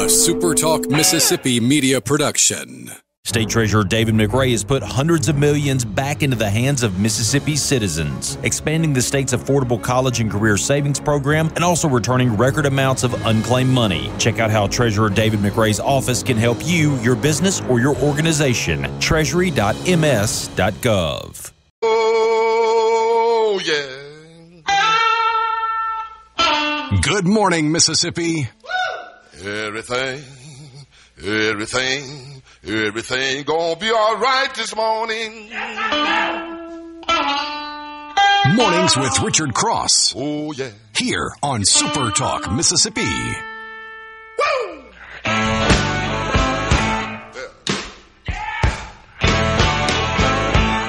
SuperTalk Mississippi media production. State Treasurer David McRae has put hundreds of millions back into the hands of Mississippi's citizens, expanding the state's affordable college and career savings program and also returning record amounts of unclaimed money. Check out how Treasurer David McRae's office can help you, your business, or your organization. Treasury.ms.gov. Oh, yeah. Good morning, Mississippi. Everything gonna be all right this morning. Mornings with Richard Cross. Oh, yeah. Here on SuperTalk Mississippi. Woo!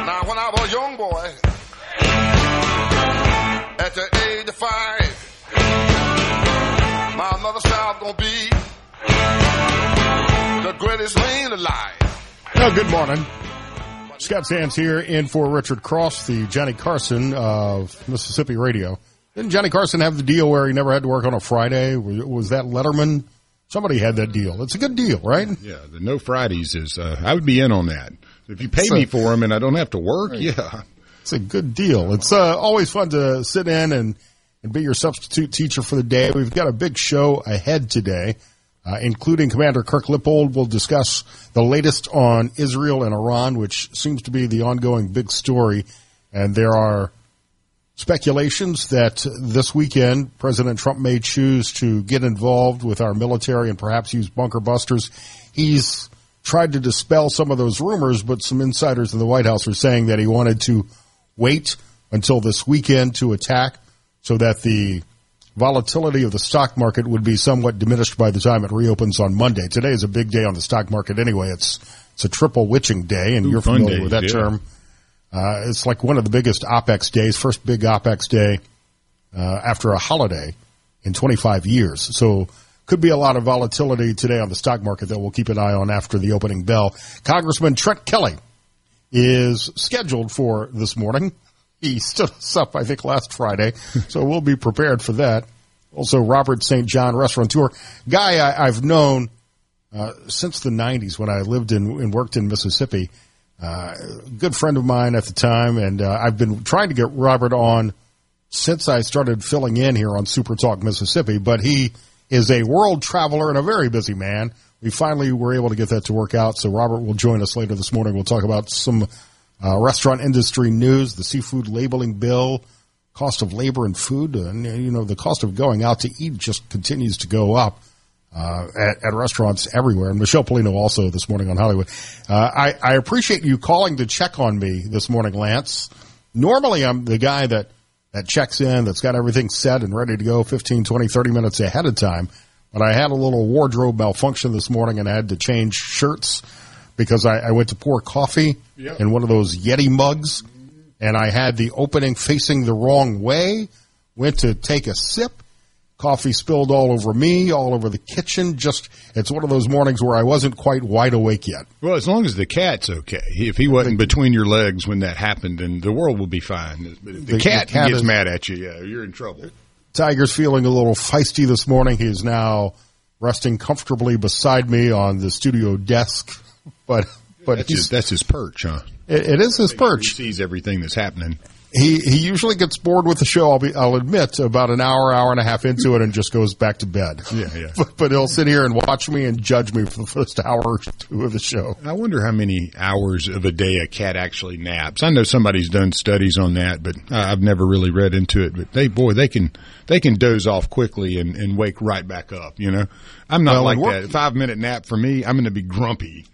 Now, when I was a young boy, at the age of 5, my mother said I was gonna be the greatest man alive. Oh, good morning. Scott Sands here in for Richard Cross, the Johnny Carson of Mississippi radio. Didn't Johnny Carson have the deal where he never had to work on a Friday? Was that Letterman? Somebody had that deal. It's a good deal, right? Yeah, the no Fridays is, I would be in on that. If you pay me for them and I don't have to work, right. Yeah. It's a good deal. It's always fun to sit in and be your substitute teacher for the day. We've got a big show ahead today. Including Commander Kirk Lippold. We'll discuss the latest on Israel and Iran, which seems to be the ongoing big story. And there are speculations that this weekend President Trump may choose to get involved with our military and perhaps use bunker busters. He's tried to dispel some of those rumors, but some insiders in the White House are saying that he wanted to wait until this weekend to attack so that the volatility of the stock market would be somewhat diminished by the time it reopens on Monday. Today is a big day on the stock market anyway. It's a triple witching day, and you're familiar with that term. It's like one of the biggest OPEX days, first big OPEX day after a holiday in 25 years. So could be a lot of volatility today on the stock market that we'll keep an eye on after the opening bell. Congressman Trent Kelly is scheduled for this morning. He stood us up, I think, last Friday, so we'll be prepared for that. Also, Robert St. John, restaurateur, guy I've known since the 90s when I lived and worked in Mississippi. Good friend of mine at the time, and I've been trying to get Robert on since I started filling in here on SuperTalk Mississippi, but he is a world traveler and a very busy man. We finally were able to get that to work out, so Robert will join us later this morning. We'll talk about some restaurant industry news, the seafood labeling bill, cost of labor and food, and the cost of going out to eat just continues to go up at restaurants everywhere. And Michel Pollino also this morning on Hollywood. I appreciate you calling to check on me this morning, Lance. Normally I'm the guy that checks in, that's got everything set and ready to go 15, 20, 30 minutes ahead of time. But I had a little wardrobe malfunction this morning and I had to change shirts because I went to pour coffee in one of those Yeti mugs, and I had the opening facing the wrong way, went to take a sip, coffee spilled all over me, all over the kitchen. It's one of those mornings where I wasn't quite wide awake yet. Well, as long as the cat's okay. If he wasn't between your legs when that happened, then the world will be fine. But if the cat gets mad at you, you're in trouble. Tiger's feeling a little feisty this morning. He is now resting comfortably beside me on the studio desk. But that's his perch, huh? It is his perch. He sees everything that's happening. He usually gets bored with the show. I'll admit, about an hour and a half into it, and just goes back to bed. Yeah. But he'll sit here and watch me and judge me for the first hour or two of the show. I wonder how many hours of a day a cat actually naps. I know somebody's done studies on that, but I've never really read into it. But they can doze off quickly and wake right back up. I'm not like that. A 5-minute nap for me, I'm going to be grumpy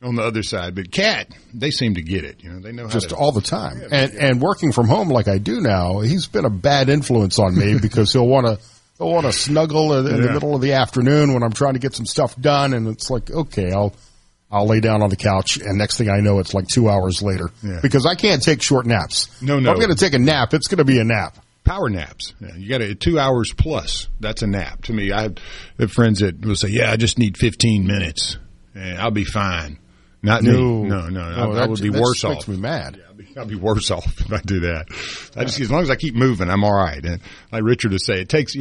on the other side. But cat, they seem to get it. They know how just all the time. And working from home like I do now, he's been a bad influence on me because he'll want to snuggle in the middle of the afternoon when I'm trying to get some stuff done, and it's like, okay, I'll lay down on the couch, and next thing I know, it's like 2 hours later because I can't take short naps. No. If I'm going to take a nap, it's going to be a nap. Power naps. Yeah, you got 2 hours plus. That's a nap. To me, I have friends that will say, I just need 15 minutes. And I'll be fine. Not me. No. I would be worse off. That makes me mad. Yeah, I'll be worse off if I do that. As long as I keep moving, I'm all right. And like Richard would say, it takes,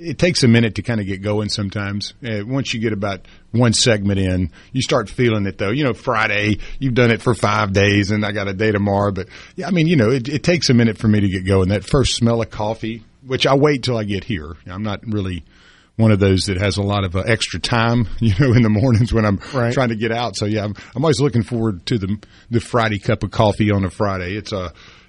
it takes a minute to kind of get going sometimes. Once you get about one segment in, you start feeling it, though. You know, Friday, you've done it for 5 days, and I got a day tomorrow. But, yeah, I mean, you know, it takes a minute for me to get going. That first smell of coffee, which I wait till I get here. I'm not really one of those that has a lot of extra time, you know, in the mornings when I'm trying to get out. So, yeah, I'm always looking forward to the Friday cup of coffee on a Friday. It's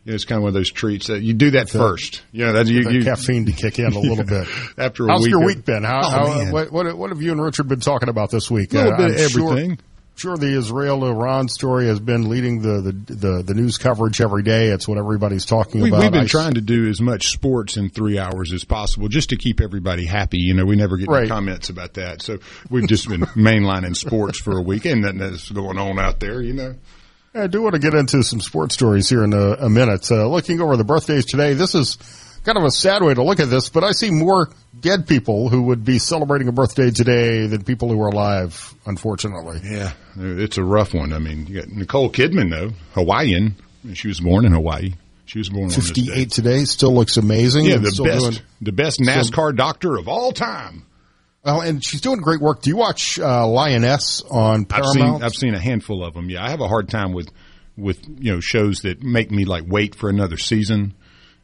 it's kind of one of those treats that you do that first. You know, you caffeine to kick in a little bit. After How's week your week been? Man. What have you and Richard been talking about this week? A little bit of everything. Sure, the Israel-Iran story has been leading the news coverage every day. It's what everybody's talking about. We've been trying to do as much sports in 3 hours as possible just to keep everybody happy. You know, we never get any comments about that. So we've just been mainlining sports for a week. Ain't nothing that's going on out there, you know. I do want to get into some sports stories here in a minute. Looking over the birthdays today, this is kind of a sad way to look at this, but I see more dead people who would be celebrating a birthday today than people who are alive, unfortunately. Yeah, it's a rough one. I mean, you got Nicole Kidman, though, Hawaiian. She was born in Hawaii. She was born on 58 today, still looks amazing. Yeah, the best NASCAR doctor of all time. Oh, and she's doing great work. Do you watch Lioness on Paramount? I've seen a handful of them. Yeah, I have a hard time with you know, shows that make me like wait for another season.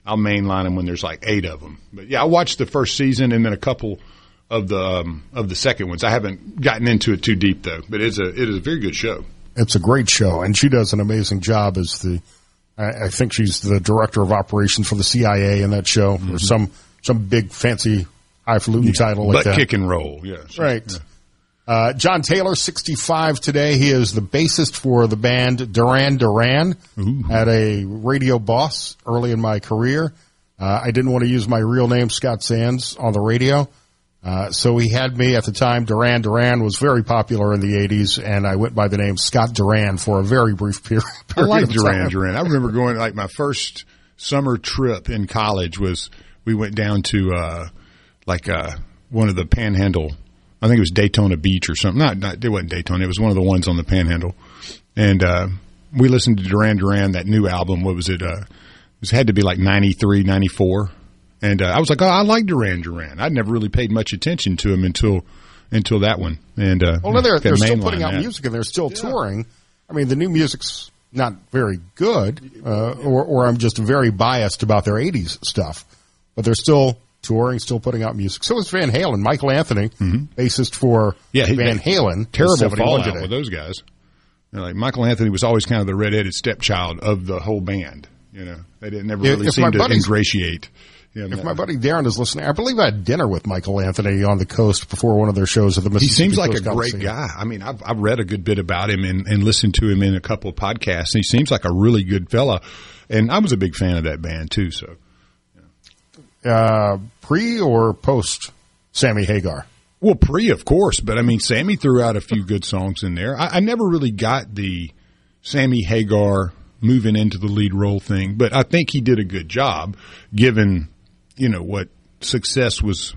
I'll mainline them when there's like 8 of them. But yeah, I watched the first season and then a couple of the second ones. I haven't gotten into it too deep though, but it is a very good show. It's a great show, and she does an amazing job as I think she's the director of operations for the CIA in that show, or some big fancy highfalutin title like that. Butt kick and roll, yes. Right. Yeah. John Taylor, 65 today. He is the bassist for the band Duran Duran. Had a radio boss early in my career. I didn't want to use my real name, Scott Sands, on the radio. So he had me at the time. Duran Duran was very popular in the 80s, and I went by the name Scott Duran for a very brief period. I like Duran Duran. I remember going, like, my first summer trip in college was we went down to one of the Panhandle. I think it was Daytona Beach or something. Not it wasn't Daytona. It was one of the ones on the Panhandle. And we listened to Duran Duran, that new album. What was it? It had to be like 93, 94. And I was like, oh, I like Duran Duran. I'd never really paid much attention to him until that one. And they're still putting out music and they're still touring. I mean, the new music's not very good, or I'm just very biased about their 80s stuff. But they're still touring, still putting out music. So is Van Halen. Michael Anthony, bassist for Van Halen. Terrible fallout with those guys. You know, like Michael Anthony was always kind of the redheaded stepchild of the whole band. You know, they never really seemed to ingratiate. If my buddy Darren is listening, I believe I had dinner with Michael Anthony on the coast before one of their shows at the Mississippi. He seems like a great guy. I mean, I've read a good bit about him and listened to him in a couple of podcasts. He seems like a really good fella, and I was a big fan of that band too. So, pre or post Sammy Hagar? Well, pre, of course, but I mean, Sammy threw out a few good songs in there. I never really got the Sammy Hagar moving into the lead role thing, but I think he did a good job given, you know, what success was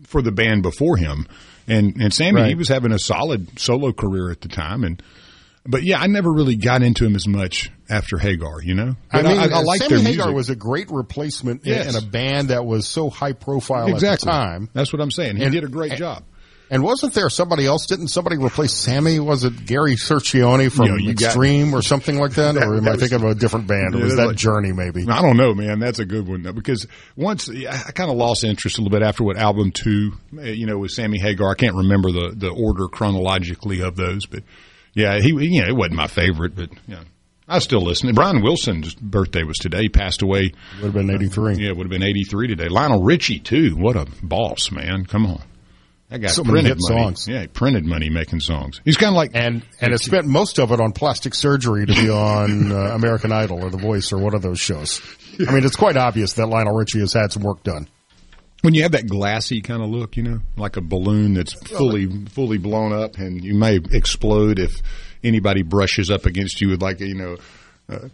for the band before him. And Sammy, he was having a solid solo career at the time. But yeah, I never really got into him as much after Hagar, you know? But I like Sammy their music. Hagar was a great replacement in a band that was so high profile at the time. That's what I'm saying. He did a great job. And wasn't there somebody else? Didn't somebody replace Sammy? Was it Gary Sercioni from Extreme or something like that? Or am I thinking of a different band? Or was that Journey maybe? I don't know, man. That's a good one, though, because once I kind of lost interest a little bit after album 2, you know, with Sammy Hagar. I can't remember the order chronologically of those, but yeah, it wasn't my favorite, but yeah. I still listen. Brian Wilson's birthday was today. He passed away. Would have been 83. Yeah, it would have been 83 today. Lionel Richie, too. What a boss, man. Come on. That guy printed money. Songs. Yeah, he printed money making songs. He's kind of like... And has spent most of it on plastic surgery to be on American Idol or The Voice or one of those shows. I mean, it's quite obvious that Lionel Richie has had some work done. When you have that glassy kind of look, you know, like a balloon that's fully blown up, and you may explode if anybody brushes up against you with, like, you know,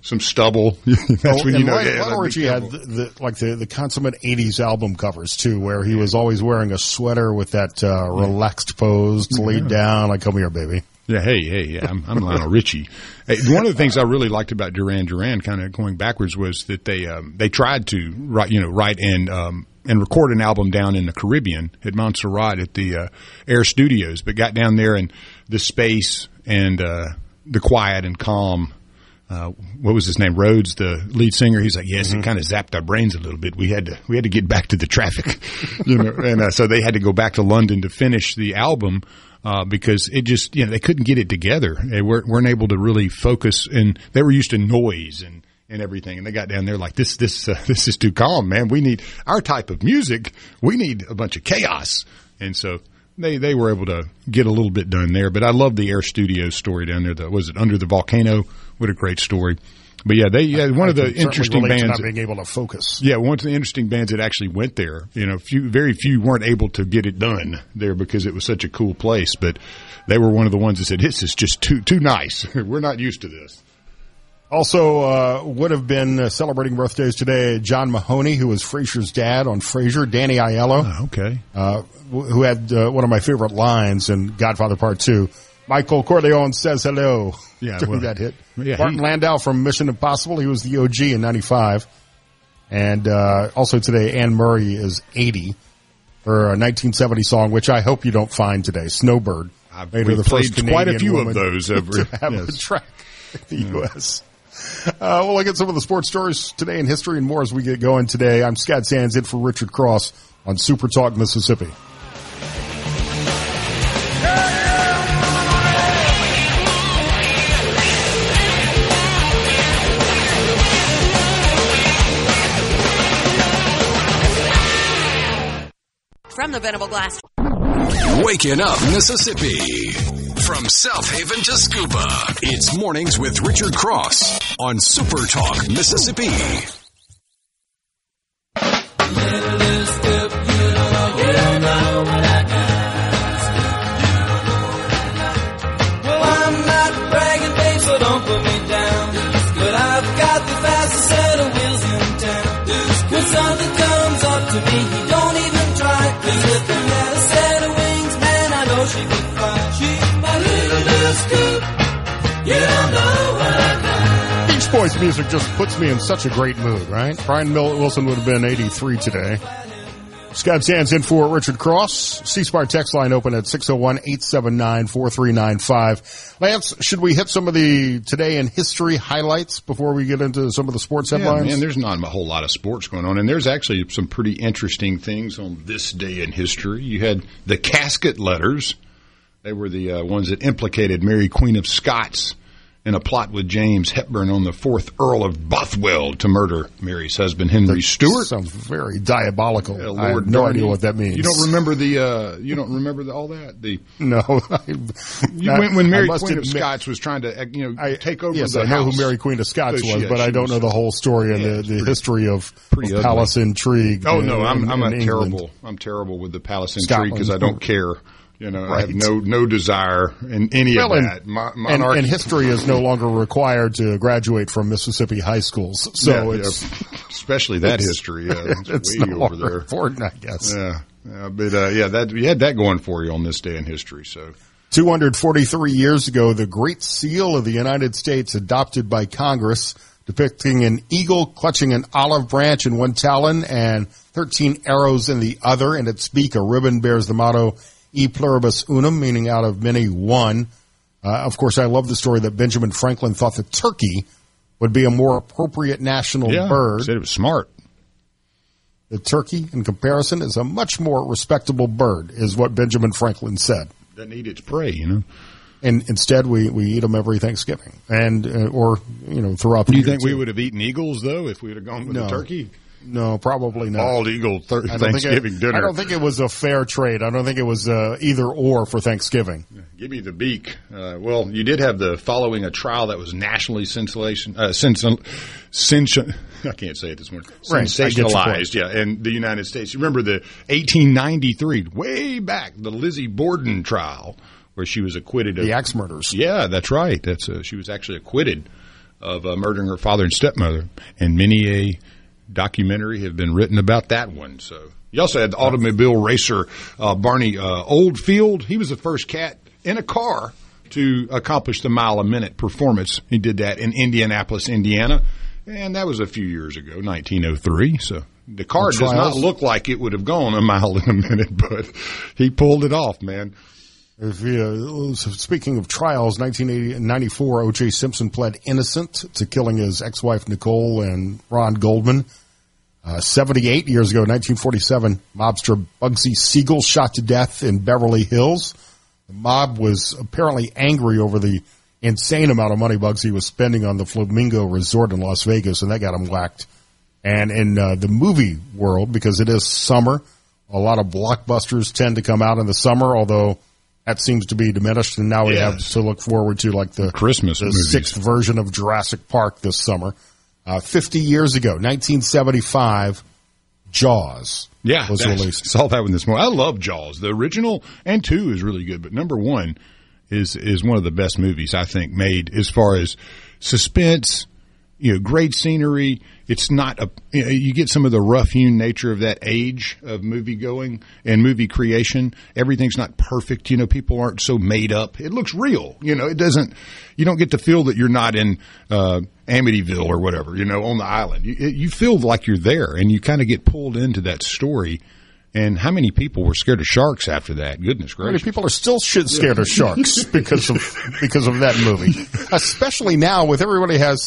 some stubble. That's when you know. Lionel Richie had the consummate 80s album covers too, where he was always wearing a sweater with that relaxed pose, laid down, like, come here, baby. Yeah, hey, I'm Lionel Richie. Hey, one of the things I really liked about Duran Duran, kind of going backwards, was that they tried to write and and record an album down in the Caribbean at Montserrat at the Air Studios, but got down there and the space and the quiet and calm. What was his name? Rhodes, the lead singer. He's like, yes, it kind of zapped our brains a little bit. We had to get back to the traffic, and so they had to go back to London to finish the album. Because it just, they couldn't get it together. They weren't able to really focus, and they were used to noise and everything. And they got down there like, this is too calm, man. We need our type of music. We need a bunch of chaos. And so they were able to get a little bit done there. But I love the Air Studios story down there. Was it Under the Volcano? What a great story. But one of the interesting bands not being able to focus. Yeah, one of the interesting bands that actually went there. Very few weren't able to get it done there because it was such a cool place. But they were one of the ones that said, "This is just too nice. We're not used to this." Also, would have been celebrating birthdays today. John Mahoney, who was Frasier's dad on Frasier. Danny Aiello, who had one of my favorite lines in Godfather Part 2. Michael Corleone says hello. Yeah, during that hit. Yeah, Martin Landau from Mission Impossible. He was the OG in 95. And also today, Anne Murray is 80. Her 1970 song, which I hope you don't find today, Snowbird. Made her the first quite a few of those over to have a track in the U.S. We'll look at some of the sports stories today in history and more as we get going today. I'm Scott Sands in for Richard Cross on Super Talk Mississippi. From the Venable Glass. Waking up Mississippi. From South Haven to Scuba. It's Mornings with Richard Cross on Super Talk Mississippi. I'm not bragging, babe, so don't put me down. But I've got the fastest set of wheels in town. When something comes up to me, he don't even try. 'Cause with a set of wings, man, I know she can fly. She's my little scoop. You don't know what I got. Beach Boys music just puts me in such a great mood, right? Brian Wilson would have been 83 today. Scott Sands in for Richard Cross. C-Spire text line open at 601-879-4395. Lance, should we hit some of the today in history highlights before we get into some of the sports headlines? Yeah, man, there's not a whole lot of sports going on, and there's actually some pretty interesting things on this day in history. You had the casket letters. They were the ones that implicated Mary Queen of Scots in a plot with James Hepburn on the 4th Earl of Bothwell to murder Mary's husband, Henry Stuart. Sounds very diabolical. Lord I have no idea what that means. You don't remember all that? No. When Mary Queen of Scots was trying to, take over the house. I know who Mary Queen of Scots was, but I don't know the whole story and the history of palace intrigue. Oh no, I'm terrible with the palace intrigue because I don't care. I have no desire in any of that. And history is no longer required to graduate from Mississippi high schools. So especially that history. It's way no over there. Important, I guess. But you had that going for you on this day in history. So 243 years ago, the Great Seal of the United States adopted by Congress, depicting an eagle clutching an olive branch in one talon and 13 arrows in the other. In its beak, a ribbon bears the motto, E pluribus unum, meaning out of many, one. Of course, I love the story that Benjamin Franklin thought the turkey would be a more appropriate national bird. He said it was smart. The turkey, in comparison, is a much more respectable bird, is what Benjamin Franklin said. Doesn't eat its prey, And instead, we eat them every Thanksgiving, and or throughout the year. Do you think we would have eaten eagles though if we would have gone with the turkey? No, probably not. Bald eagle Thanksgiving dinner. I don't think it was a fair trade. I don't think it was either or for Thanksgiving. Give me the beak. Well, you did have following a trial that was nationally sensationalized. In the United States. You remember the 1893, way back, the Lizzie Borden trial, where she was acquitted of the axe murders. Yeah, that's right. She was actually acquitted of murdering her father and stepmother, and many a documentary have been written about that one. So you also had the automobile racer Barney Oldfield. He was the first cat in a car to accomplish the mile-a-minute performance. He did that in Indianapolis, Indiana, and that was a few years ago, 1903. So The car does not look like it would have gone a mile in a minute, but he pulled it off, man. Speaking of trials, 1994, O.J. Simpson pled innocent to killing his ex-wife Nicole and Ron Goldman. 78 years ago, 1947, mobster Bugsy Siegel shot to death in Beverly Hills. The mob was apparently angry over the insane amount of money Bugsy was spending on the Flamingo Resort in Las Vegas, and that got him whacked. And in the movie world, because it is summer, a lot of blockbusters tend to come out in the summer, although that seems to be diminished, and now we have to look forward to like the Christmas movies. Sixth version of Jurassic Park this summer. 50 years ago, 1975, Jaws was released. Saw that one this morning. I love Jaws. The original and 2 is really good, but number 1 is one of the best movies I think made as far as suspense. Great scenery. It's not you get some of the rough-hewn nature of that age of movie going and movie creation. Everything's not perfect. People aren't so made up. It looks real. It doesn't, you don't get to feel that you're not in, Amityville or whatever, on the island. You feel like you're there and you kind of get pulled into that story. And how many people were scared of sharks after that? Goodness gracious. How many people are still scared of sharks because of that movie? Especially now with everybody has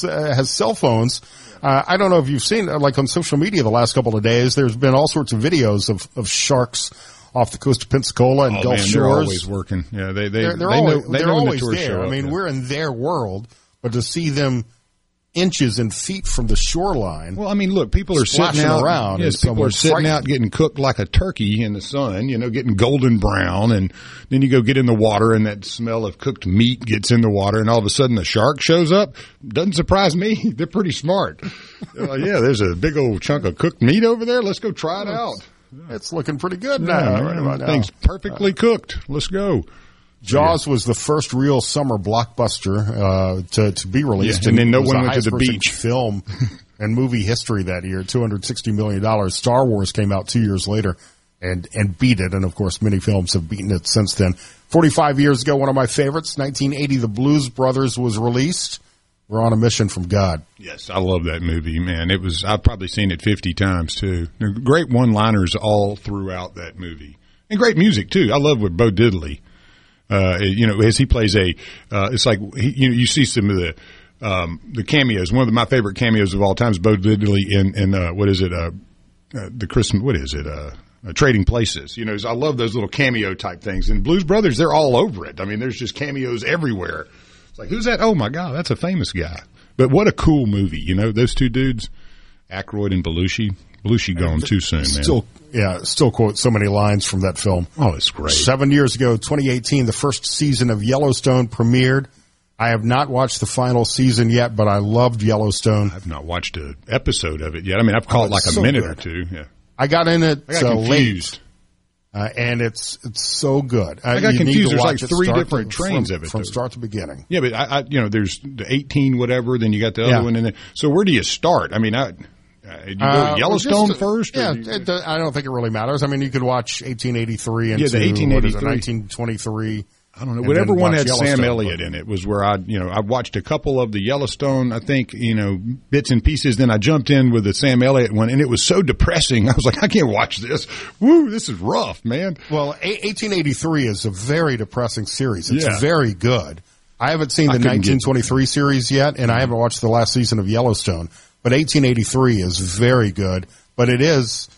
cell phones. I don't know if you've seen, like on social media the last couple of days, there's been all sorts of videos of sharks off the coast of Pensacola and Gulf Shores. They're always working. Yeah, they're always there. I mean, we're in their world, but to see them inches and feet from the shoreline. Well, I mean, look, people are sitting out around. Yes, people are sitting out getting cooked like a turkey in the sun, getting golden brown, and then you go get in the water and that smell of cooked meat gets in the water, and all of a sudden the shark shows up. Doesn't surprise me. They're pretty smart. Yeah, there's a big old chunk of cooked meat over there. Let's go try it out. It's looking pretty good now. Right about now. Things perfectly cooked. Let's go. Jaws was the first real summer blockbuster to be released, and then no one went to the beach. Film and movie history that year, $260 million. Star Wars came out 2 years later and beat it, and of course many films have beaten it since then. 45 years ago, one of my favorites, 1980, The Blues Brothers was released. We're on a mission from God. Yes, I love that movie, man. I've probably seen it 50 times too. Great one-liners all throughout that movie, and great music too. I love with Bo Diddley. As he plays it's like, you see some of the cameos. One of my favorite cameos of all time is Bo Diddley in the Christmas, Trading Places. I love those little cameo type things. And Blues Brothers, they're all over it. I mean, there's just cameos everywhere. It's like, who's that? Oh my God, that's a famous guy. But what a cool movie. Those two dudes, Aykroyd and Belushi. Belushi gone too soon, man. Still quote so many lines from that film. Oh, it's great. 7 years ago, 2018, the first season of Yellowstone premiered. I have not watched the final season yet, but I loved Yellowstone. I've not watched an episode of it yet. I mean, I've caught like a minute or two. Yeah. I got in it confused. Late, and it's so good. I got confused. There's like 3 different trains of it. From start to beginning. Yeah, but there's the 18 whatever, then you got the other one. And so where do you start? I mean, you go to Yellowstone first? Yeah, I don't think it really matters. I mean, you could watch 1883 and the 1883. 1923. I don't know. Whatever one had Sam Elliott in it was where I watched a couple of the Yellowstone, I think, bits and pieces. Then I jumped in with the Sam Elliott one, and it was so depressing. I was like, I can't watch this. Woo, this is rough, man. Well, 1883 is a very depressing series. It's very good. I haven't seen the 1923 series yet, and I haven't watched the last season of Yellowstone. But 1883 is very good, but it is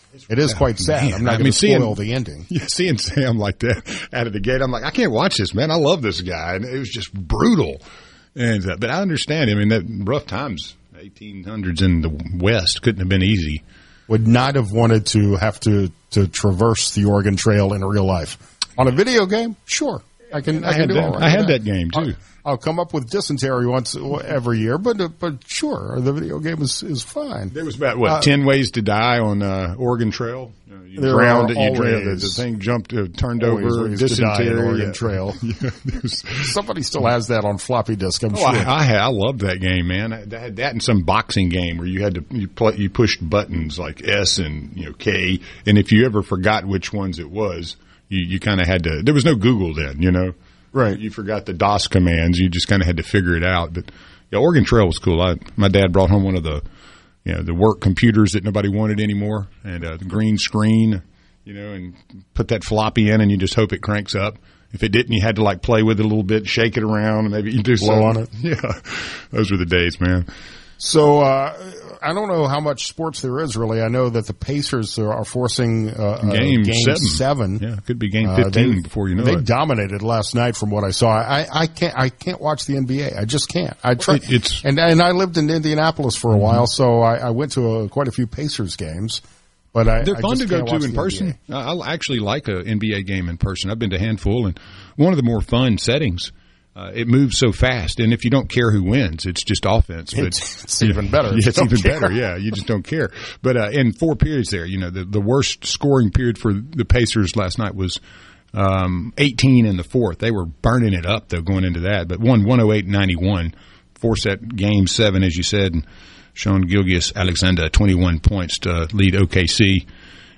quite sad. Man, I'm not going to spoil the ending. Yeah, seeing Sam like that out of the gate, I'm like, I can't watch this, man. I love this guy, and it was just brutal. And but I understand. I mean, that rough times, 1800s in the West, couldn't have been easy. Would not have wanted to have to traverse the Oregon Trail in real life. On a video game, sure, I can do all right. I had that game too. I'll come up with dysentery once every year, but sure, the video game is fine. There was about 10 ways to die on Oregon Trail. You drowned it. The thing jumped, turned over. Dysentery. Oregon Trail. Somebody still has that on floppy disk. I'm sure. I loved that game, man. I had that in some boxing game where you had to you pushed buttons like S and K, and if you ever forgot which ones it was, you kind of had to. There was no Google then, Right. You forgot the DOS commands. You just kind of had to figure it out. But Oregon Trail was cool. My dad brought home one of the the work computers that nobody wanted anymore, and the green screen, and put that floppy in, and you just hope it cranks up. If it didn't, you had to like play with it a little bit, shake it around, and maybe you do blow on it. Yeah, those were the days, man. So I don't know how much sports there is really. I know that the Pacers are forcing game 7. Yeah, it could be game 15 before you know they it. They dominated last night from what I saw. I can't watch the NBA. I just can't. I try. And I lived in Indianapolis for a while, so I went to quite a few Pacers games. But they're fun to go to in person. I actually like an NBA game in person. I've been to a handful, and one of the more fun settings. It moves so fast, and if you don't care who wins, it's just offense. But it's even better. Yeah, it's even better. Yeah, you just don't care. But in 4 periods there, the worst scoring period for the Pacers last night was 18 in the fourth. They were burning it up, though, going into that. But won 108-91. 4-set game 7, as you said. And Sean Gilgeous-Alexander, 21 points to lead OKC.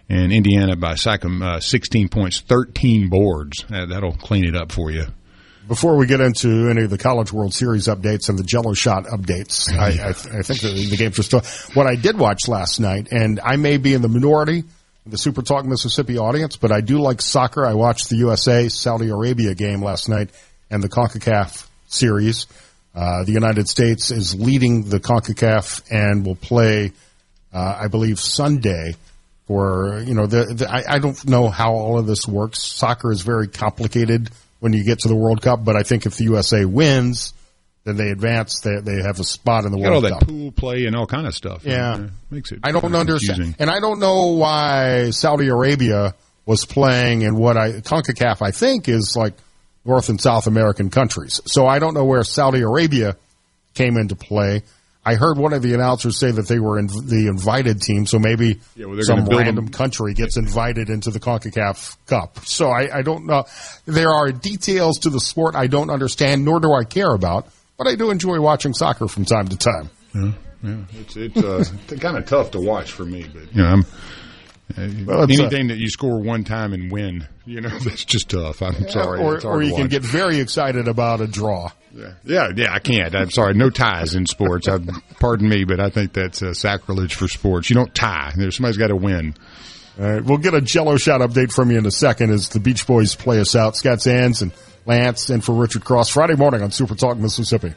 And Indiana by Sycam, 16 points, 13 boards. That'll clean it up for you. Before we get into any of the College World Series updates and the Jello shot updates, I think the games are still. What I did watch last night, and I may be in the minority of the SuperTalk Mississippi audience, but I do like soccer. I watched the USA-Saudi Arabia game last night and the CONCACAF series. The United States is leading the CONCACAF and will play, I believe, Sunday. I don't know how all of this works. Soccer is very complicated when you get to the World Cup, but I think if the USA wins, then they advance. They have a spot in the World Cup. All that pool play and all kind of stuff. Yeah. Makes it I don't understand. Confusing. And I don't know why Saudi Arabia was playing in CONCACAF, I think, is like North and South American countries. So I don't know where Saudi Arabia came into play. I heard one of the announcers say that they were in the invited team, so maybe some random country gets invited into the CONCACAF Cup. So I don't know. There are details to the sport I don't understand, nor do I care about, but I do enjoy watching soccer from time to time. Yeah. It's kind of tough to watch for me, but anything that you score one time and win, that's just tough. I'm sorry. Or you can get very excited about a draw. Yeah, I can't. I'm sorry. No ties in sports. Pardon me, but I think that's sacrilege for sports. You don't tie. Somebody's got to win. All right, we'll get a Jello shot update from you in a second as the Beach Boys play us out. Scott Sands and Lance in for Richard Cross. Friday morning on SuperTalk Mississippi.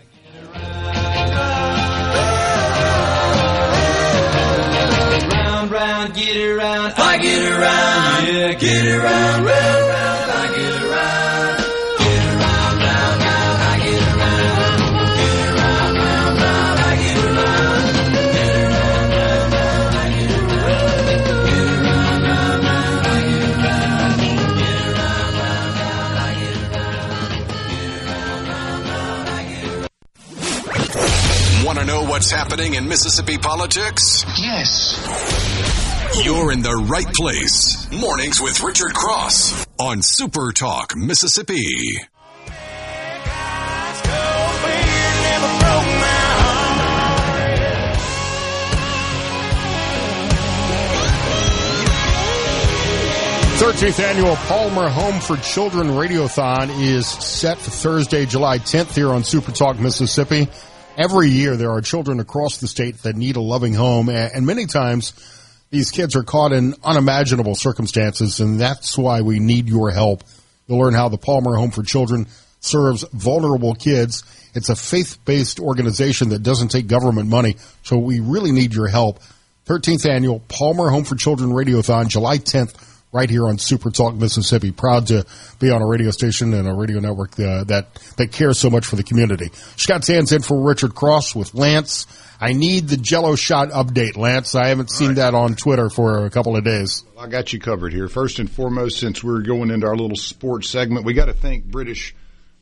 Round, get around, I get around, yeah, get around, round, round, I get around, get around, round, round, I get around, get around, round, round, I get around, get around, round, round, I get around, get around, round, round, I get around, get around, round, round, I get around, get around, round, round, I get around. Want to know what's happening in Mississippi politics? Yes. You're in the right place. Mornings with Richard Cross on Super Talk, Mississippi. The 13th annual Palmer Home for Children Radiothon is set for Thursday, July 10th here on Super Talk, Mississippi. Every year there are children across the state that need a loving home, and many times these kids are caught in unimaginable circumstances, and that's why we need your help. You'll learn how the Palmer Home for Children serves vulnerable kids. It's a faith-based organization that doesn't take government money, so we really need your help. 13th annual Palmer Home for Children Radiothon, July 10th, right here on Super Talk, Mississippi. Proud to be on a radio station and a radio network that cares so much for the community. Scott Sands in for Richard Cross with Lance. I need the Jello shot update, Lance. I haven't seen that on Twitter for a couple of days. Well, I got you covered here. First and foremost, since we're going into our little sports segment, we got to thank British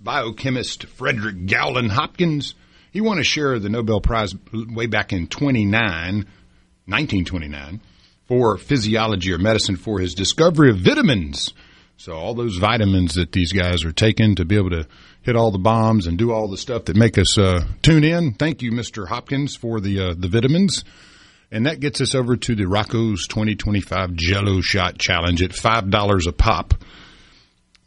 biochemist Frederick Gowland Hopkins. He won a share of the Nobel Prize way back in 1929, for physiology or medicine for his discovery of vitamins. So all those vitamins that these guys are taking to be able to hit all the bombs and do all the stuff that make us tune in. Thank you, Mr. Hopkins, for the vitamins. And that gets us over to the Rocco's 2025 Jello Shot Challenge at $5 a pop.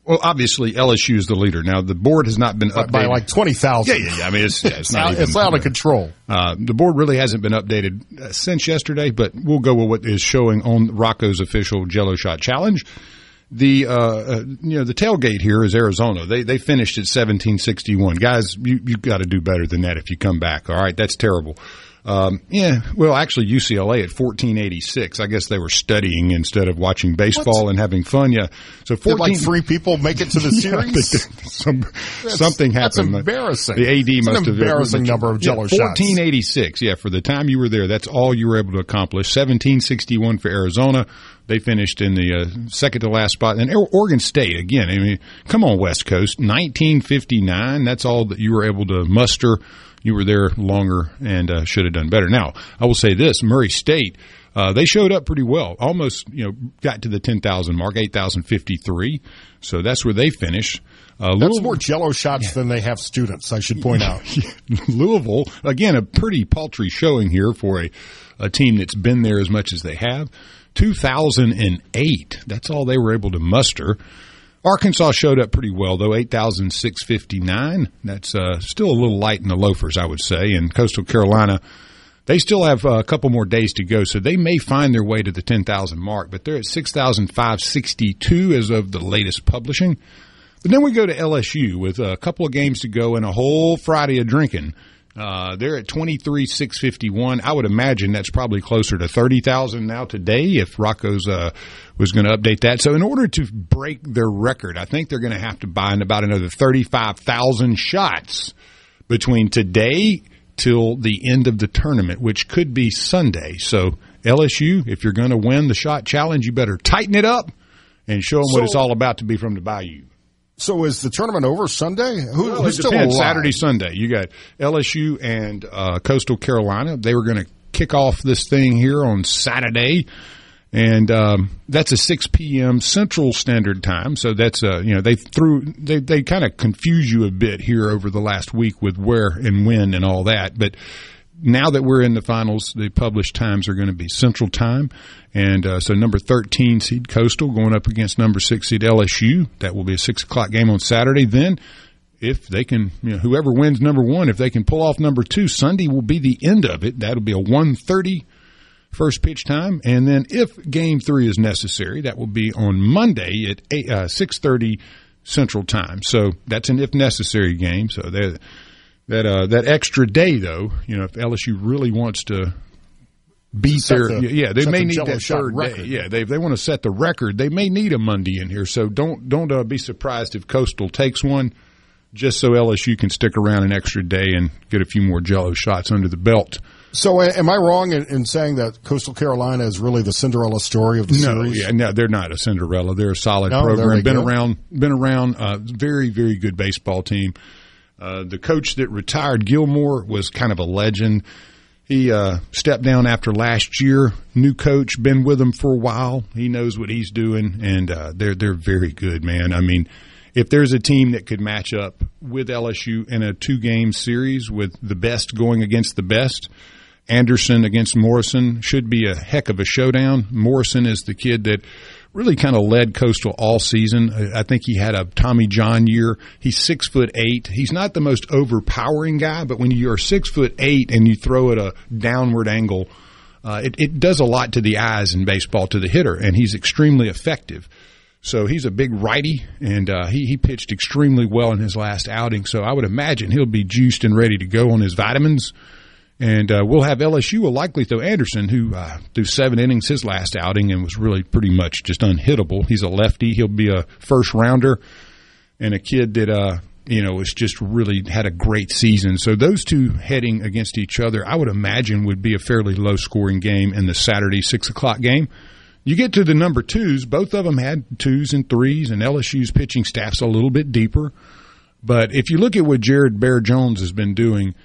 Well, obviously, LSU is the leader. Now, the board has not been updated. By like 20,000. Yeah. I mean, it's not even. It's out of control. The board really hasn't been updated since yesterday, but we'll go with what is showing on Rocco's official Jello Shot Challenge. The tailgate here is Arizona. They finished at 1761. Guys, you got to do better than that if you come back. All right, that's terrible. Actually, UCLA at 1486. I guess they were studying instead of watching baseball and having fun. Yeah, so 14. Did like 3 people make it to the series? Something happened. That's embarrassing. The AD must have embarrassing number of Jello shots. 1486. Yeah, for the time you were there, that's all you were able to accomplish. 1761 for Arizona. They finished in the second to last spot. And Oregon State, again, I mean, come on, West Coast, 1959. That's all that you were able to muster. You were there longer and should have done better. Now, I will say this, Murray State, they showed up pretty well. Almost, got to the 10,000 mark, 8,053. So that's where they finish. That's more Jello shots than they have students, I should point out. Louisville, again, a pretty paltry showing here for a team that's been there as much as they have. 2008. That's all they were able to muster. Arkansas showed up pretty well, though, 8,659. That's still a little light in the loafers, I would say. And Coastal Carolina, they still have a couple more days to go, so they may find their way to the 10,000 mark, but they're at 6,562 as of the latest publishing. But then we go to LSU with a couple of games to go and a whole Friday of drinking. They're at 23,651. I would imagine that's probably closer to 30,000 now today if Rocco's was going to update that. So in order to break their record, I think they're going to have to buy in about another 35,000 shots between today till the end of the tournament, which could be Sunday. So LSU, if you're going to win the shot challenge, you better tighten it up and show them what it's all about to be from the Bayou. So is the tournament over Sunday? Who's still alive? Saturday, Sunday. You got LSU and Coastal Carolina. They were going to kick off this thing here on Saturday, and that's a 6 p.m. Central Standard Time. So that's they kind of confuse you a bit here over the last week with where and when and all that, but. Now that we're in the finals, the published times are going to be Central Time. And so number 13 seed Coastal going up against number 6 seed LSU. That will be a 6 o'clock game on Saturday. Then if they can, whoever wins number 1, if they can pull off number 2, Sunday will be the end of it. That'll be a 1:30 first pitch time. And then if game 3 is necessary, that will be on Monday at 6:30 Central Time. So that's an if necessary game. So that extra day, though, if LSU really wants to beat they may need that third day. Yeah, they want to set the record. They may need a Monday in here. So don't be surprised if Coastal takes one, just so LSU can stick around an extra day and get a few more Jello shots under the belt. So am I wrong in saying that Coastal Carolina is really the Cinderella story of the series? No, they're not a Cinderella. They're a solid program. Been around. Very, very good baseball team. The coach that retired, Gilmore, was kind of a legend. He stepped down after last year. New coach, been with him for a while. He knows what he's doing, and they're very good, man. I mean, if there's a team that could match up with LSU in a 2-game series with the best going against the best, Anderson against Morrison should be a heck of a showdown. Morrison is the kid that really kind of led Coastal all season. I think he had a Tommy John year. He's 6'8". He's not the most overpowering guy, but when you're 6'8" and you throw at a downward angle, it does a lot to the eyes in baseball, to the hitter, and he's extremely effective. So he's a big righty, and he pitched extremely well in his last outing. So I would imagine he'll be juiced and ready to go on his vitamins. And we'll have LSU will likely throw Anderson, who threw 7 innings his last outing and was really pretty much just unhittable. He's a lefty. He'll be a first-rounder and a kid that, was just really had a great season. So those two heading against each other, I would imagine, would be a fairly low-scoring game in the Saturday 6 o'clock game. You get to the number 2s. Both of them had 2s and 3s, and LSU's pitching staff's a little bit deeper. But if you look at what Jared Bear Jones has been doing,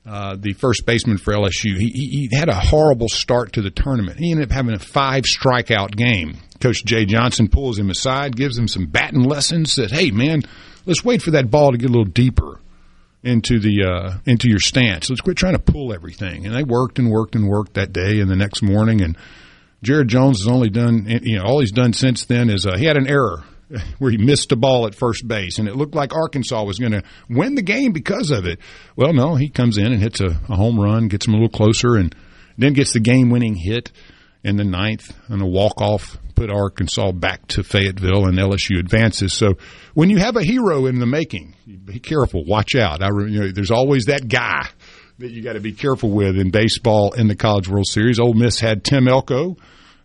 the first baseman for LSU, he had a horrible start to the tournament. He ended up having a 5-strikeout game. Coach Jay Johnson pulls him aside, gives him some batting lessons, says, hey, man, let's wait for that ball to get a little deeper into your stance. Let's quit trying to pull everything. And they worked and worked and worked that day and the next morning. And Jared Jones has only done, all he's done since then is he had an error where he missed a ball at first base, and it looked like Arkansas was going to win the game because of it. Well, no, he comes in and hits a home run, gets him a little closer, and then gets the game-winning hit in the ninth on a walk-off, put Arkansas back to Fayetteville, and LSU advances. So when you have a hero in the making, be careful, watch out. There's always that guy that you got to be careful with in baseball in the College World Series. Ole Miss had Tim Elko,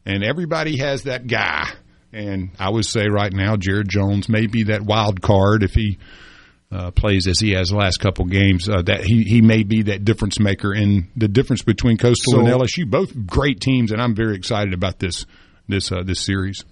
and everybody has that guy. And I would say right now, Jared Jones may be that wild card if he plays as he has the last couple games. That he may be that difference maker in the difference between Coastal and LSU. Both great teams, and I'm very excited about this series.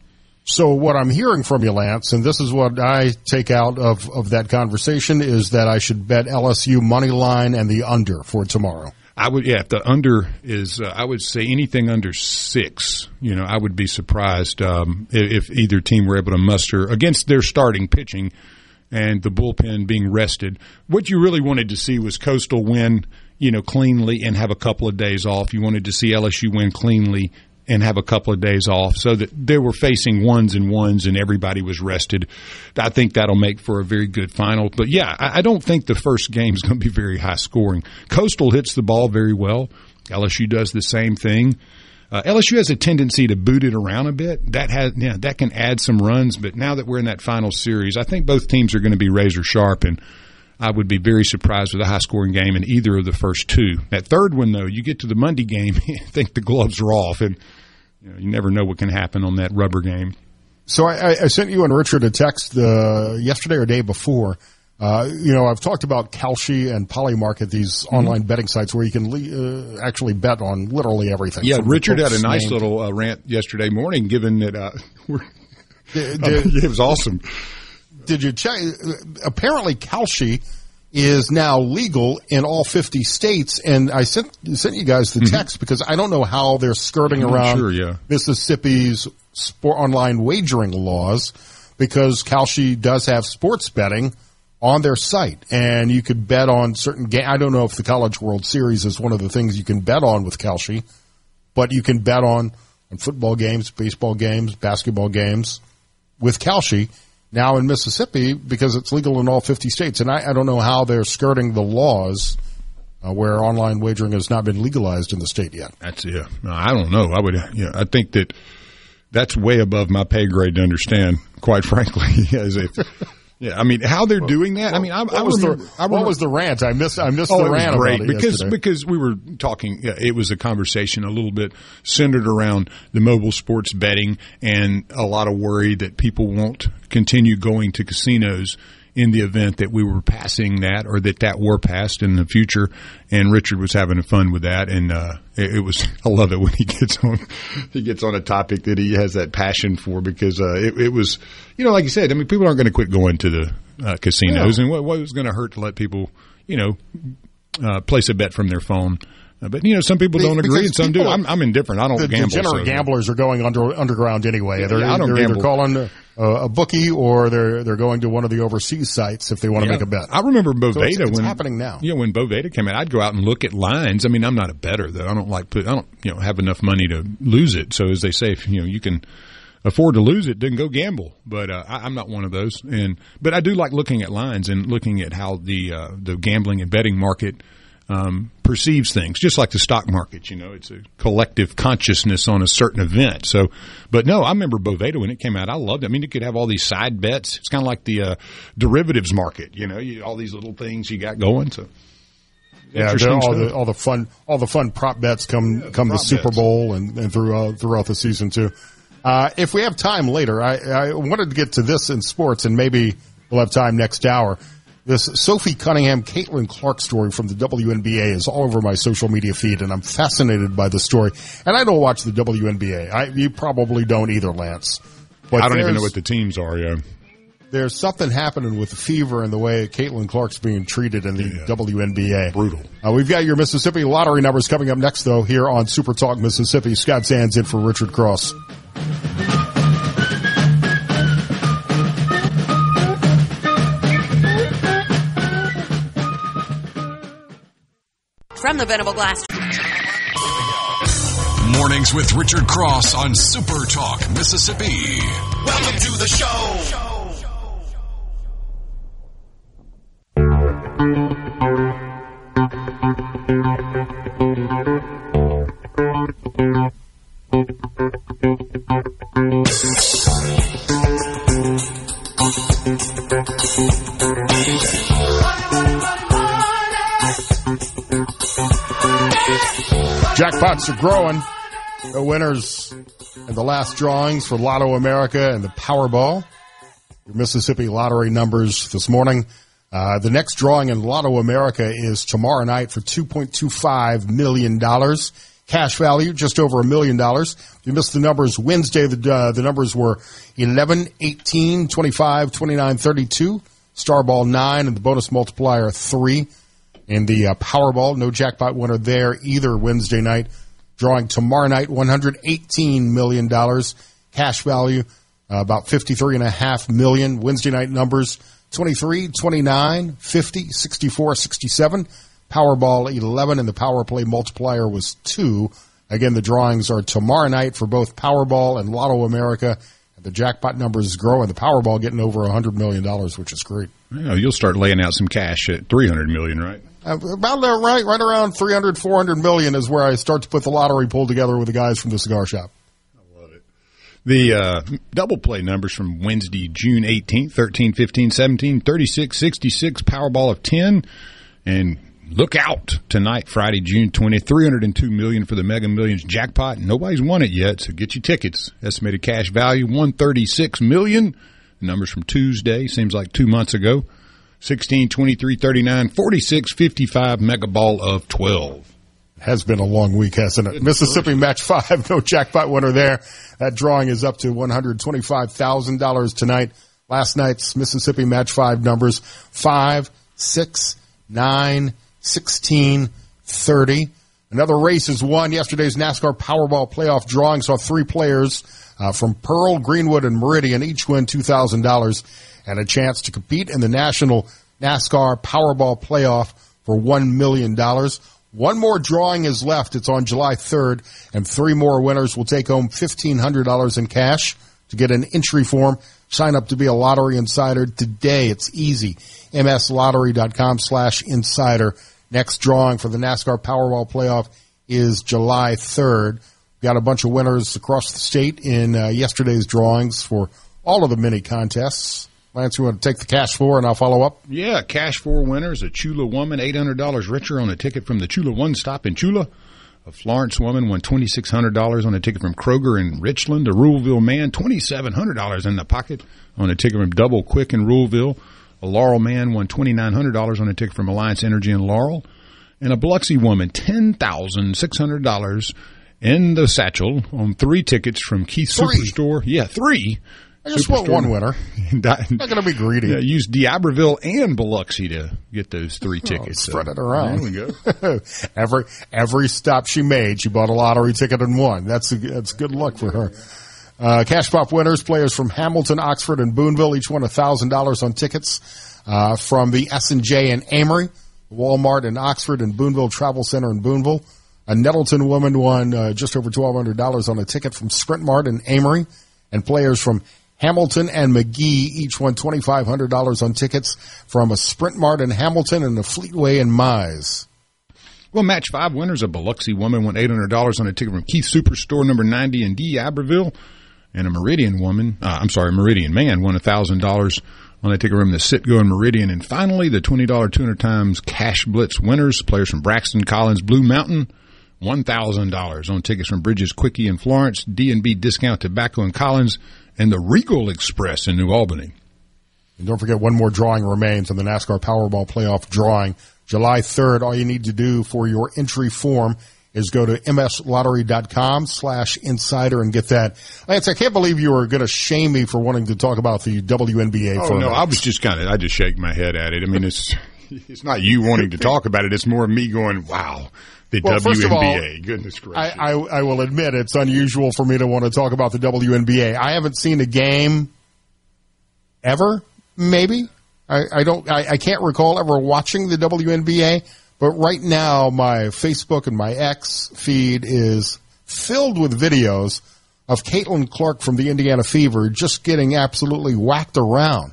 So what I'm hearing from you, Lance, and this is what I take out of that conversation, is that I should bet LSU money line and the under for tomorrow. I would, if the under is, I would say anything under 6. I would be surprised if either team were able to muster against their starting pitching and the bullpen being rested. What you really wanted to see was Coastal win, cleanly and have a couple of days off. You wanted to see LSU win cleanly and have a couple of days off so that they were facing ones and everybody was rested. I think that'll make for a very good final. But, yeah, I don't think the first game is going to be very high scoring. Coastal hits the ball very well. LSU does the same thing. LSU has a tendency to boot it around a bit. That can add some runs. But now that we're in that final series, I think both teams are going to be razor sharp, and I would be very surprised with a high-scoring game in either of the first two. That third one, though, you get to the Monday game, you think the gloves are off, and you never know what can happen on that rubber game. So I sent you and Richard a text yesterday or day before. I've talked about Kalshi and Polymarket, these online betting sites where you can actually bet on literally everything. Yeah, Richard had a nice little rant yesterday morning, given that it was awesome. Did you check? Apparently, Kalshi is now legal in all 50 states, and I sent you guys the text because I don't know how they're skirting around Mississippi's online wagering laws, because Kalshi does have sports betting on their site, and you could bet on certain games. I don't know if the College World Series is one of the things you can bet on with Kalshi, but you can bet on football games, baseball games, basketball games with Kalshi now in Mississippi because it's legal in all 50 states. And I don't know how they're skirting the laws where online wagering has not been legalized in the state yet. No, I don't know. I think that's way above my pay grade to understand, quite frankly. Yeah, I mean, how they're doing that. I mean, what was the rant? I missed the rant great, about it because we were talking. It was a conversation a little bit centered around the mobile sports betting and a lot of worry that people won't continue going to casinos in the event that we were passing that or that were passed in the future. And Richard was having fun with that, and it was. I love it when he gets on a topic that he has that passion for, because it was, like you said. I mean, people aren't going to quit going to the casinos, and what was going to hurt to let people, place a bet from their phone. But, some people don't agree and some do. I'm indifferent. I don't gamble. The degenerate gamblers are going underground anyway. They're either calling a bookie or they're going to one of the overseas sites if they want to make a bet. I remember Boveda. So it's happening now. Yeah, when Boveda came out, I'd go out and look at lines. I mean, I'm not a bettor, though. I don't have enough money to lose it. So as they say, if you can afford to lose it, then go gamble. But I'm not one of those. But I do like looking at lines and looking at how the gambling and betting market perceives things, just like the stock market. It's a collective consciousness on a certain event. So, but no, I remember Boveda when it came out. I loved it. I mean, you could have all these side bets. It's kind of like the derivatives market. All these little things you got going. So, yeah, all the fun prop bets come the Super Bowl and throughout the season too. If we have time later, I wanted to get to this in sports, and maybe we'll have time next hour. This Sophie Cunningham, Caitlin Clark story from the WNBA is all over my social media feed, and I'm fascinated by the story. And I don't watch the WNBA. You probably don't either, Lance. But I don't even know what the teams are, yeah. There's something happening with the fever and the way Caitlin Clark's being treated in the WNBA. Brutal. We've got your Mississippi lottery numbers coming up next, though, here on Super Talk Mississippi. Scott Sands in for Richard Cross. From the Venable Glass. Mornings with Richard Cross on Super Talk Mississippi. Welcome to the show. Jackpots are growing. The winners in the last drawings for Lotto America and the Powerball. Your Mississippi lottery numbers this morning. The next drawing in Lotto America is tomorrow night for $2.25 million. Cash value, just over $1 million. If you missed the numbers Wednesday, the numbers were 11, 18, 25, 29, 32. Starball 9 and the bonus multiplier 3. In the Powerball, no jackpot winner there either Wednesday night. Drawing tomorrow night, $118 million. Cash value, about $53.5 million. Wednesday night numbers, 23, 29, 50, 64, 67. Powerball 11, and the Power Play multiplier was 2. Again, the drawings are tomorrow night for both Powerball and Lotto America. The jackpot numbers grow, and the Powerball getting over $100 million, which is great. Yeah, you'll start laying out some cash at $300 million, right? About there, right around $300, $400 million is where I start to put the lottery pool together with the guys from the cigar shop. I love it. The double play numbers from Wednesday, June 18th, 13, 15, 17, 36, 66, Powerball of 10, and look out tonight, Friday, June 20th, $302 million for the Mega Millions jackpot. Nobody's won it yet, so get your tickets. Estimated cash value, $136 million. The numbers from Tuesday, seems like 2 months ago. 16, 23, 39, 46, 55, Mega Ball of 12. Has been a long week, hasn't it? Mississippi Match 5, no jackpot winner there. That drawing is up to $125,000 tonight. Last night's Mississippi Match 5 numbers, 5, 6, 9, 16, 30. Another race is won. Yesterday's NASCAR Powerball playoff drawing saw 3 players from Pearl, Greenwood, and Meridian each win $2,000 and a chance to compete in the National NASCAR Powerball playoff for $1 million. One more drawing is left. It's on July 3rd, and 3 more winners will take home $1,500 in cash. To get an entry form, sign up to be a lottery insider today. It's easy. mslottery.com/insider. Next drawing for the NASCAR Powerball playoff is July 3rd. Got a bunch of winners across the state in yesterday's drawings for all of the mini contests. Lance, you want to take the cash for, and I'll follow up? Yeah, cash for winners. A Chula woman, $800 richer on a ticket from the Chula One Stop in Chula. A Florence woman won $2,600 on a ticket from Kroger in Richland. A Ruleville man, $2,700 in the pocket on a ticket from Double Quick in Ruleville. A Laurel man won $2,900 on a ticket from Alliance Energy in Laurel. And a Biloxi woman, $10,600 in the satchel on 3 tickets from Keith Superstore. Yeah, 3. I just want one winner. I'm not going to be greedy. Yeah, use D'Iberville and Biloxi to get those 3 tickets. Spread it around. There we go. Every stop she made, she bought a lottery ticket and won. That's good luck for her. Cash Pop winners, players from Hamilton, Oxford, and Boonville, each won $1,000 on tickets from the S&J in Amory, Walmart in Oxford, and Boonville Travel Center in Boonville. A Nettleton woman won just over $1,200 on a ticket from Sprint Mart in Amory, and players from Hamilton and McGee each won $2,500 on tickets from a Sprint Mart in Hamilton and a Fleetway in Mize. Well, Match 5 winners, a Biloxi woman won $800 on a ticket from Keith Superstore number 90 in D'Iberville, and a Meridian man won $1,000 on a ticket from the Citgo in Meridian. And finally, the $20 200 times Cash Blitz winners, players from Braxton, Collins, Blue Mountain, $1,000 on tickets from Bridges Quickie in Florence, D&B Discount Tobacco in Collins, and the Regal Express in New Albany. And don't forget, one more drawing remains on the NASCAR Powerball playoff drawing. July 3rd, all you need to do for your entry form is go to mslottery.com/insider and get that. Lance, I can't believe you were going to shame me for wanting to talk about the WNBA. Oh, no, I was just I just shake my head at it. I mean, it's not you wanting to talk about it. It's more me going, wow. The WNBA, first of all, goodness gracious. I will admit it's unusual for me to want to talk about the WNBA. I haven't seen a game ever, maybe. I can't recall ever watching the WNBA, but right now my Facebook and my X feed is filled with videos of Caitlin Clark from the Indiana Fever just getting absolutely whacked around.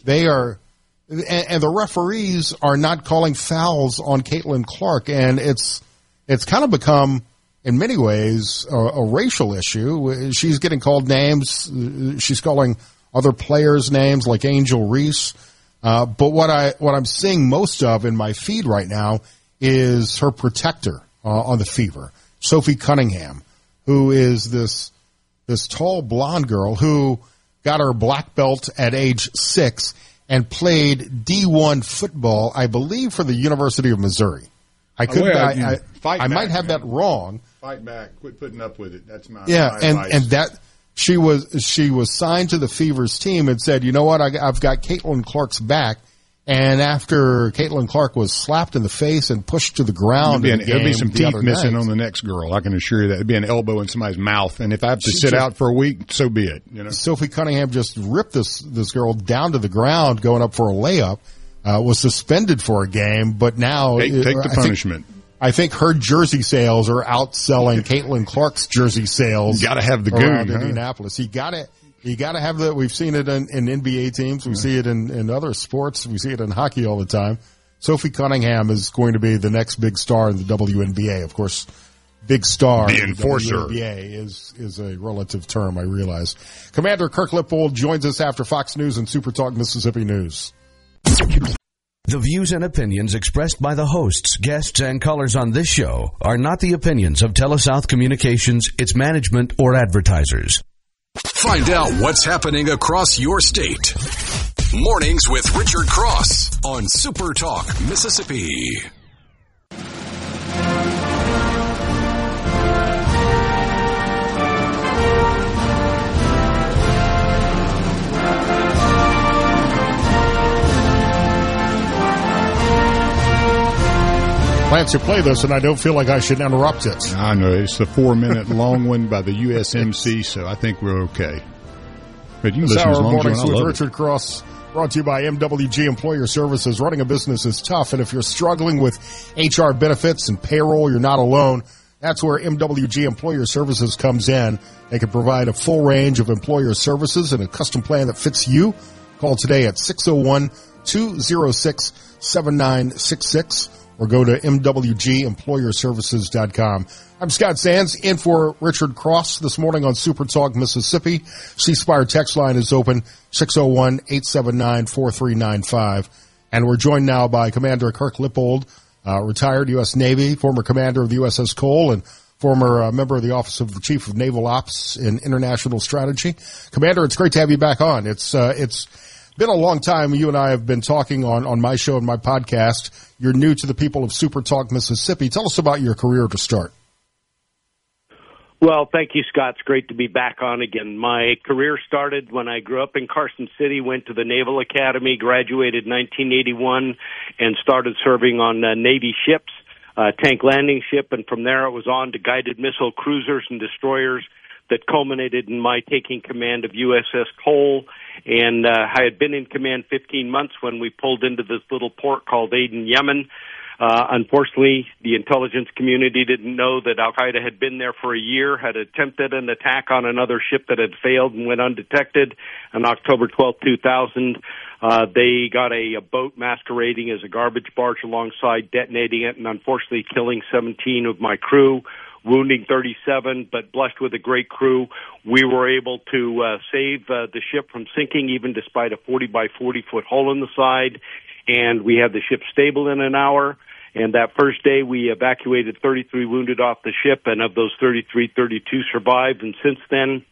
They are, and the referees are not calling fouls on Caitlin Clark, and it's kind of become, in many ways, a racial issue. She's getting called names. She's calling other players names like Angel Reese. But what I'm seeing most of in my feed right now is her protector on the fever, Sophie Cunningham, who is this tall blonde girl who got her black belt at age 6 and played D1 football, I believe, for the University of Missouri. I might have that wrong. Fight back. Quit putting up with it. That's my advice. And that she was signed to the Fever's team and said, you know what, I've got Caitlin Clark's back. And after Caitlin Clark was slapped in the face and pushed to the ground, there'll be some teeth missing on the next girl. I can assure you that. It'd be an elbow in somebody's mouth. And if I have to sit out for a week, so be it. You know, Sophie Cunningham just ripped this girl down to the ground going up for a layup. Was suspended for a game, but now take the punishment. I think her jersey sales are outselling Caitlin Clark's jersey sales. You got to have the around goon, Indianapolis. You got to have that. We've seen it in NBA teams. We see it in other sports. We see it in hockey all the time. Sophie Cunningham is going to be the next big star in the WNBA. Of course, big star the in enforcer. The WNBA is a relative term, I realize. Commander Kirk Lippold joins us after Fox News and SuperTalk Mississippi News. The views and opinions expressed by the hosts, guests, and callers on this show are not the opinions of TeleSouth Communications, its management, or advertisers. Find out what's happening across your state. Mornings with Richard Cross on SuperTalk Mississippi. Plans to play this, and I don't feel like I should interrupt it. I know. It's the 4-minute long one by the USMC, so I think we're okay. But you can listen as long as you want. Mornings with Richard Cross, brought to you by MWG Employer Services. Running a business is tough, and if you're struggling with HR benefits and payroll, you're not alone. That's where MWG Employer Services comes in. They can provide a full range of employer services and a custom plan that fits you. Call today at 601-206-7966. or go to mwgemployerservices.com. I'm Scott Sands, in for Richard Cross this morning on SuperTalk Mississippi. C-Spire text line is open, 601-879-4395. And we're joined now by Commander Kirk Lippold, retired U.S. Navy, former commander of the USS Cole, and former member of the Office of the Chief of Naval Ops in International Strategy. Commander, it's great to have you back on. It's been a long time. You and I have been talking on my show and my podcast. You're new to the people of SuperTalk Mississippi. Tell us about your career to start. Well, thank you, Scott. It's great to be back on again. My career started when I grew up in Carson City, went to the Naval Academy, graduated in 1981, and started serving on Navy ships, tank landing ship, and from there it was on to guided missile cruisers and destroyers that culminated in my taking command of USS Cole. And I had been in command 15 months when we pulled into this little port called Aden, Yemen. Unfortunately, the intelligence community didn't know that Al-Qaeda had been there for a year, had attempted an attack on another ship that had failed and went undetected. On October 12, 2000, they got a boat masquerading as a garbage barge alongside, detonating it, and unfortunately killing 17 of my crew, wounding 37, but blessed with a great crew. We were able to save the ship from sinking, even despite a 40 by 40-foot hole in the side, and we had the ship stable in an hour. And that first day, we evacuated 33 wounded off the ship, and of those 33, 32 survived. And since then,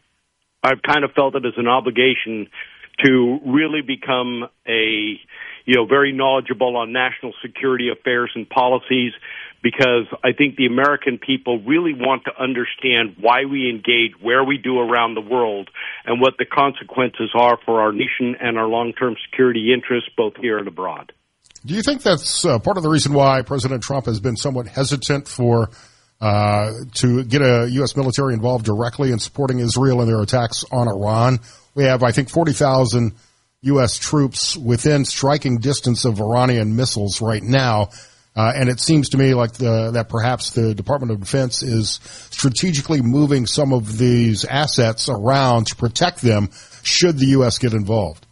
I've kind of felt it as an obligation to really become a, very knowledgeable on national security affairs and policies, because I think the American people really want to understand why we engage, where we do around the world, and what the consequences are for our nation and our long-term security interests, both here and abroad. Do you think that's part of the reason why President Trump has been somewhat hesitant to get a U.S. military involved directly in supporting Israel in their attacks on Iran? We have, I think, 40,000 U.S. troops within striking distance of Iranian missiles right now. And it seems to me like that perhaps the Department of Defense is strategically moving some of these assets around to protect them should the U.S. get involved.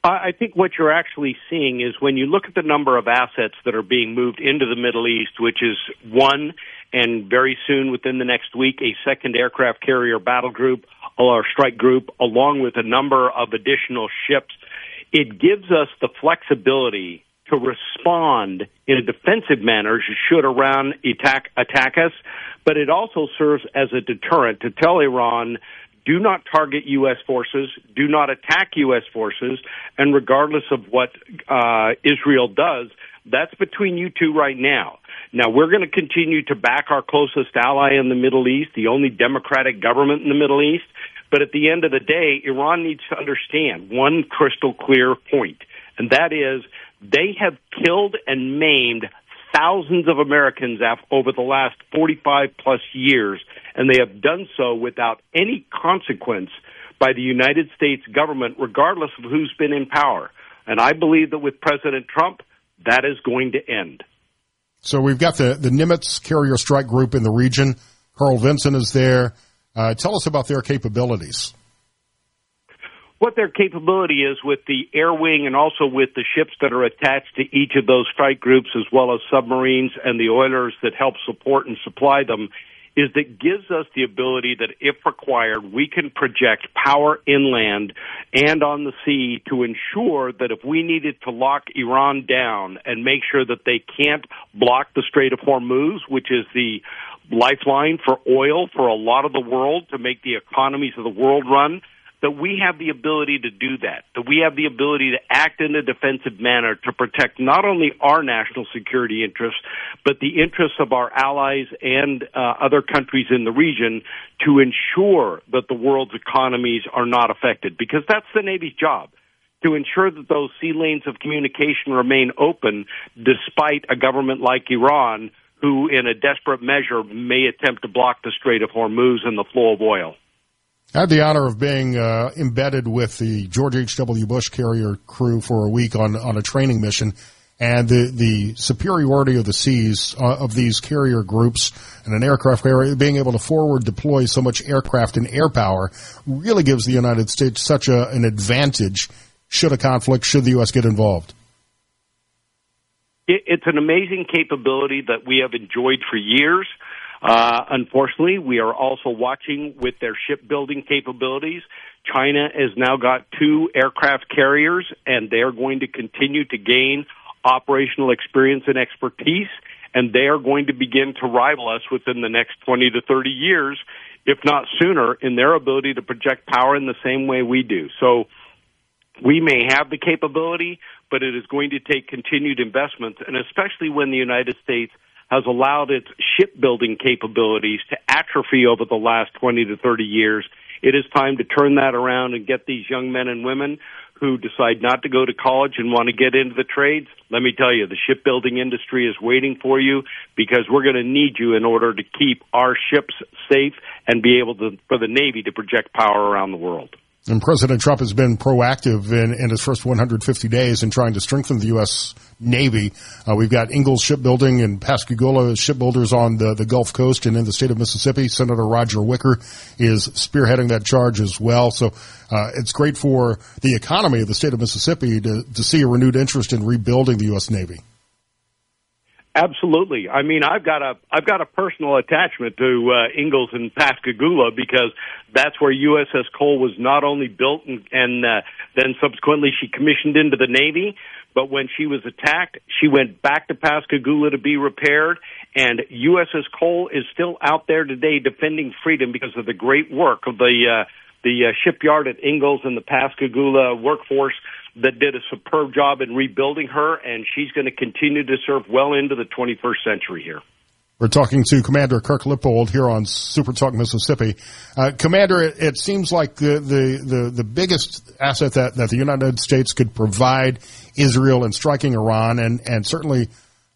I think what you're actually seeing is when you look at the number of assets that are being moved into the Middle East, which is one, and very soon within the next week, a second aircraft carrier battle group or strike group, along with a number of additional ships. It gives us the flexibility to respond in a defensive manner should Iran attack us, but it also serves as a deterrent to tell Iran, do not target U.S. forces, do not attack U.S. forces, and regardless of what Israel does, that's between you two right now. Now, we're going to continue to back our closest ally in the Middle East, the only democratic government in the Middle East, but at the end of the day, Iran needs to understand one crystal clear point, and that is they have killed and maimed thousands of Americans over the last 45-plus years, and they have done so without any consequence by the United States government, regardless of who's been in power. And I believe that with President Trump, that is going to end. So we've got the Nimitz carrier strike group in the region. Carl Vinson is there. Tell us about their capabilities. What their capability is with the air wing and also with the ships that are attached to each of those strike groups, as well as submarines and the oilers that help support and supply them, is that gives us the ability that, if required, we can project power inland and on the sea to ensure that if we needed to lock Iran down and make sure that they can't block the Strait of Hormuz, which is the lifeline for oil for a lot of the world to make the economies of the world run, that we have the ability to do that we have the ability to act in a defensive manner to protect not only our national security interests, but the interests of our allies and other countries in the region to ensure that the world's economies are not affected, because that's the Navy's job, to ensure that those sea lanes of communication remain open despite a government like Iran, who in a desperate measure may attempt to block the Strait of Hormuz and the flow of oil. I had the honor of being embedded with the George H.W. Bush carrier crew for a week on a training mission, and the superiority of the seas of these carrier groups and an aircraft carrier being able to forward deploy so much aircraft and air power really gives the United States such an advantage should a conflict, should the U.S. get involved. It's an amazing capability that we have enjoyed for years. Unfortunately, we are also watching with their shipbuilding capabilities. China has now got 2 aircraft carriers, and they're going to continue to gain operational experience and expertise, and they are going to begin to rival us within the next 20 to 30 years, if not sooner, in their ability to project power in the same way we do. So we may have the capability, but it is going to take continued investments, and especially when the United States has allowed its shipbuilding capabilities to atrophy over the last 20 to 30 years. It is time to turn that around and get these young men and women who decide not to go to college and want to get into the trades. Let me tell you, the shipbuilding industry is waiting for you, because we're going to need you in order to keep our ships safe and be able to, for the Navy to project power around the world. And President Trump has been proactive in his first 150 days in trying to strengthen the U.S. Navy. We've got Ingalls Shipbuilding and Pascagoula shipbuilders on the Gulf Coast and in the state of Mississippi. Senator Roger Wicker is spearheading that charge as well. So it's great for the economy of the state of Mississippi to see a renewed interest in rebuilding the U.S. Navy. Absolutely. I mean, I've got a personal attachment to Ingalls and Pascagoula, because that's where USS Cole was not only built and then subsequently she commissioned into the Navy, but when she was attacked, she went back to Pascagoula to be repaired, and USS Cole is still out there today defending freedom because of the great work of the shipyard at Ingalls and the Pascagoula workforce that did a superb job in rebuilding her, and she's going to continue to serve well into the 21st century here. We're talking to Commander Kirk Lippold here on SuperTalk Mississippi. Commander, it seems like the biggest asset that the United States could provide Israel in striking Iran, and certainly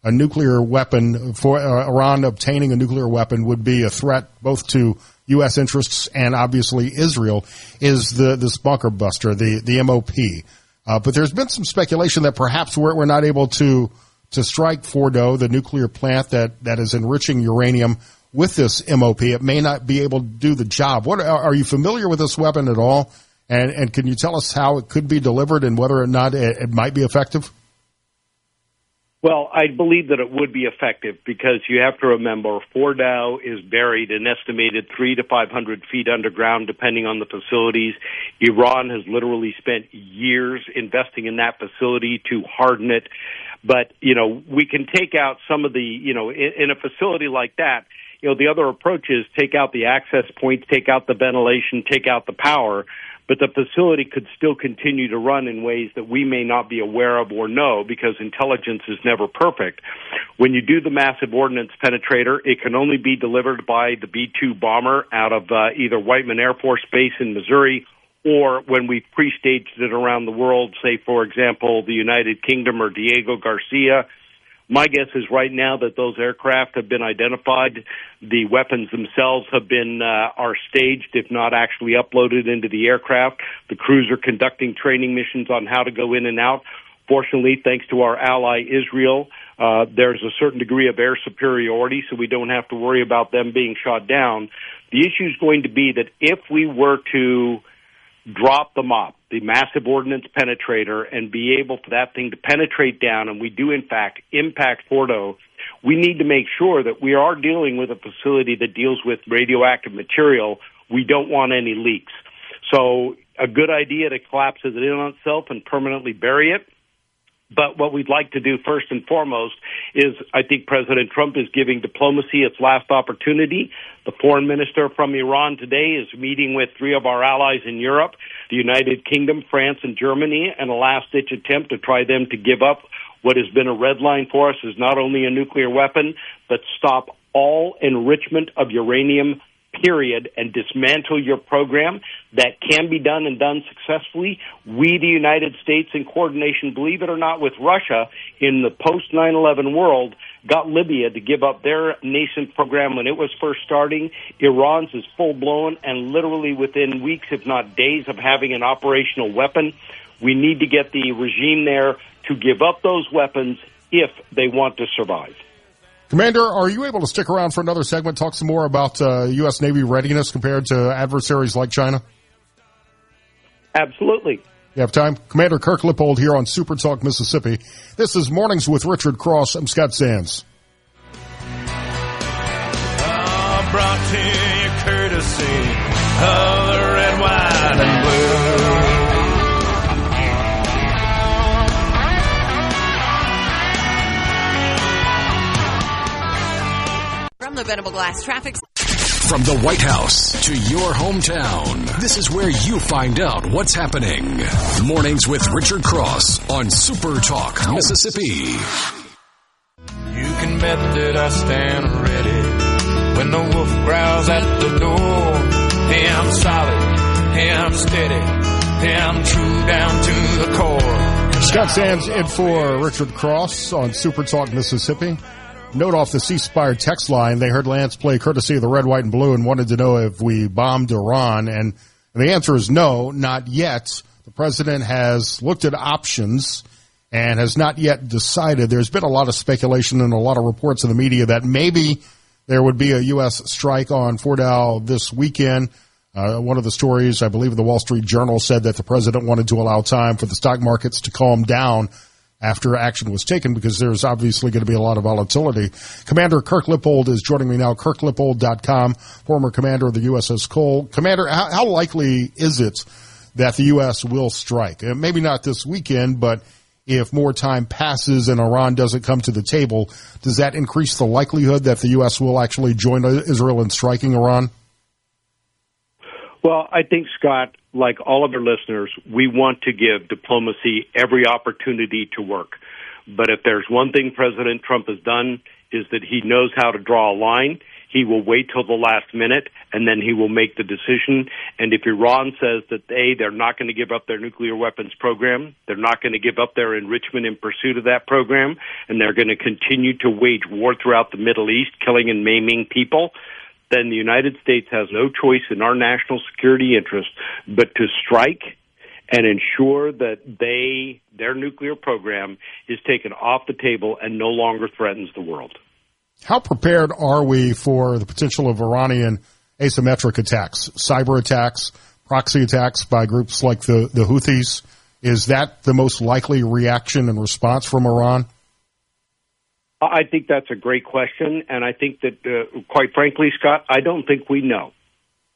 a nuclear weapon for Iran obtaining a nuclear weapon would be a threat both to U.S. interests and obviously Israel, is this bunker buster, the MOP. But there's been some speculation that perhaps we're not able to strike Fordo, the nuclear plant that is enriching uranium, with this MOP. It may not be able to do the job. Are you familiar with this weapon at all? And can you tell us how it could be delivered and whether or not it might be effective? Well, I believe that it would be effective because you have to remember Fordow is buried an estimated 300 to 500 feet underground, depending on the facilities. Iran has literally spent years investing in that facility to harden it. But, we can take out some of the, in a facility like that, the other approach is take out the access points, take out the ventilation, take out the power. But the facility could still continue to run in ways that we may not be aware of or know because intelligence is never perfect. When you do the massive ordnance penetrator, it can only be delivered by the B-2 bomber out of either Whiteman Air Force Base in Missouri or when we've pre-staged it around the world, say, for example, the United Kingdom or Diego Garcia. My guess is right now that those aircraft have been identified. The weapons themselves have been are staged, if not actually uploaded into the aircraft. The crews are conducting training missions on how to go in and out. Fortunately, thanks to our ally Israel, there's a certain degree of air superiority, so we don't have to worry about them being shot down. The issue is going to be that if we were to drop the MOP, the massive ordnance penetrator, and be able for that thing to penetrate down, and we do, in fact, impact Fordow, we need to make sure that we are dealing with a facility that deals with radioactive material. We don't want any leaks. So a good idea to collapse it in on itself and permanently bury it. But what we'd like to do first and foremost is I think President Trump is giving diplomacy its last opportunity. The foreign minister from Iran today is meeting with three of our allies in Europe, the United Kingdom, France, and Germany, and a last-ditch attempt to try them to give up what has been a red line for us is not only a nuclear weapon, but stop all enrichment of uranium, period, and dismantle your program. That can be done and done successfully. We, the United States, in coordination, believe it or not, with Russia, in the post-9/11 world, got Libya to give up their nascent program when it was first starting. Iran's is full-blown and literally within weeks, if not days, of having an operational weapon. We need to get the regime there to give up those weapons if they want to survive. Commander, are you able to stick around for another segment, talk some more about U.S. Navy readiness compared to adversaries like China? Absolutely. You have time? Commander Kirk Lippold here on SuperTalk Mississippi. This is Mornings with Richard Cross. I'm Scott Sands. Brought to you courtesy of the red, white, and blue. From the Venable Glass Traffic. From the White House to your hometown, this is where you find out what's happening. Mornings with Richard Cross on SuperTalk Mississippi. You can bet that I stand ready when the wolf growls at the door. Hey, I'm solid. Hey, I'm steady. Hey, I'm true down to the core. Scott Sands in for Richard Cross on SuperTalk Mississippi. Note off the ceasefire text line, they heard Lance play courtesy of the red, white, and blue and wanted to know if we bombed Iran. And the answer is no, not yet. The president has looked at options and has not yet decided. There's been a lot of speculation and a lot of reports in the media that maybe there would be a U.S. strike on Fordow this weekend. One of the stories, I believe the Wall Street Journal, said that the president wanted to allow time for the stock markets to calm down after action was taken, because there's obviously going to be a lot of volatility. Commander Kirk Lippold is joining me now, kirklippold.com, former commander of the USS Cole. Commander, how likely is it that the U.S. will strike? Maybe not this weekend, but if more time passes and Iran doesn't come to the table, does that increase the likelihood that the U.S. will actually join Israel in striking Iran? Well, I think, Scott, like all of our listeners, we want to give diplomacy every opportunity to work. But if there's one thing President Trump has done is that he knows how to draw a line. He will wait till the last minute, and then he will make the decision. And if Iran says that, A, they're not going to give up their nuclear weapons program, they're not going to give up their enrichment in pursuit of that program, and they're going to continue to wage war throughout the Middle East, killing and maiming people, then the United States has no choice in our national security interest but to strike and ensure that their nuclear program is taken off the table and no longer threatens the world. How prepared are we for the potential of Iranian asymmetric attacks, cyber attacks, proxy attacks by groups like the Houthis? Is that the most likely reaction and response from Iran? I think that's a great question, and I think that, quite frankly, Scott, I don't think we know.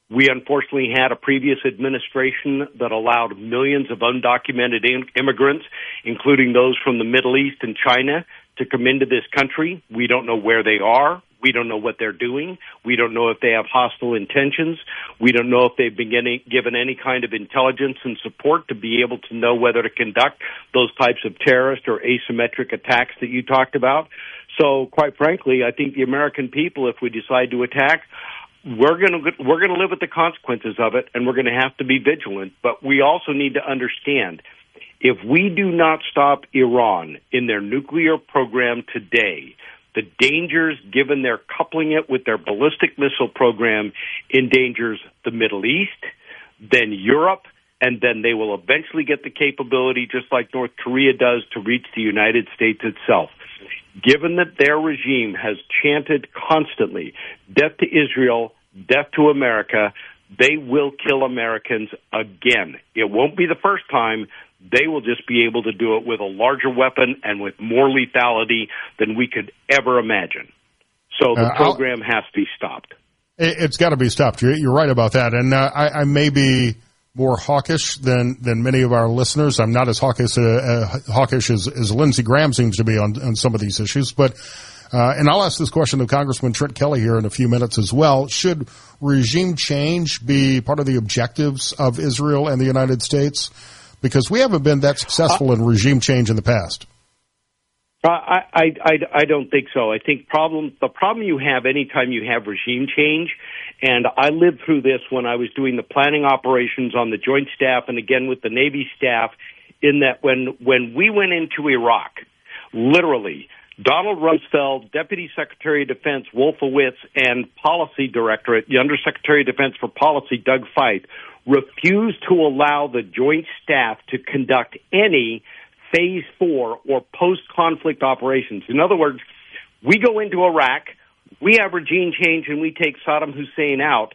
We unfortunately had a previous administration that allowed millions of undocumented immigrants, including those from the Middle East and China, to come into this country. We don't know where they are. We don't know what they're doing. We don't know if they have hostile intentions. We don't know if they've been given any kind of intelligence and support to be able to know whether to conduct those types of terrorist or asymmetric attacks that you talked about. So, quite frankly, I think the American people, if we decide to attack, we're going to live with the consequences of it, and we're going to have to be vigilant. But we also need to understand, if we do not stop Iran in their nuclear program today, the dangers, given they're coupling it with their ballistic missile program, endangers the Middle East, then Europe, and then they will eventually get the capability, just like North Korea does, to reach the United States itself. Given that their regime has chanted constantly, death to Israel, death to America, they will kill Americans again. It won't be the first time. They will just be able to do it with a larger weapon and with more lethality than we could ever imagine. So the program has to be stopped. It's got to be stopped. You're right about that. And I may be more hawkish than many of our listeners. I'm not as hawkish as Lindsey Graham seems to be on some of these issues. But and I'll ask this question of Congressman Trent Kelly here in a few minutes as well. Should regime change be part of the objectives of Israel and the United States? Because we haven't been that successful in regime change in the past. I don't think so. I think the problem you have anytime you have regime change, and I lived through this when I was doing the planning operations on the Joint Staff and again with the Navy staff, in that when we went into Iraq, literally, Donald Rumsfeld, Deputy Secretary of Defense Wolfowitz, and Policy Director, the Undersecretary of Defense for Policy, Doug Feith, refused to allow the Joint Staff to conduct any Phase 4 or post-conflict operations. In other words, we go into Iraq, we have regime change, and we take Saddam Hussein out.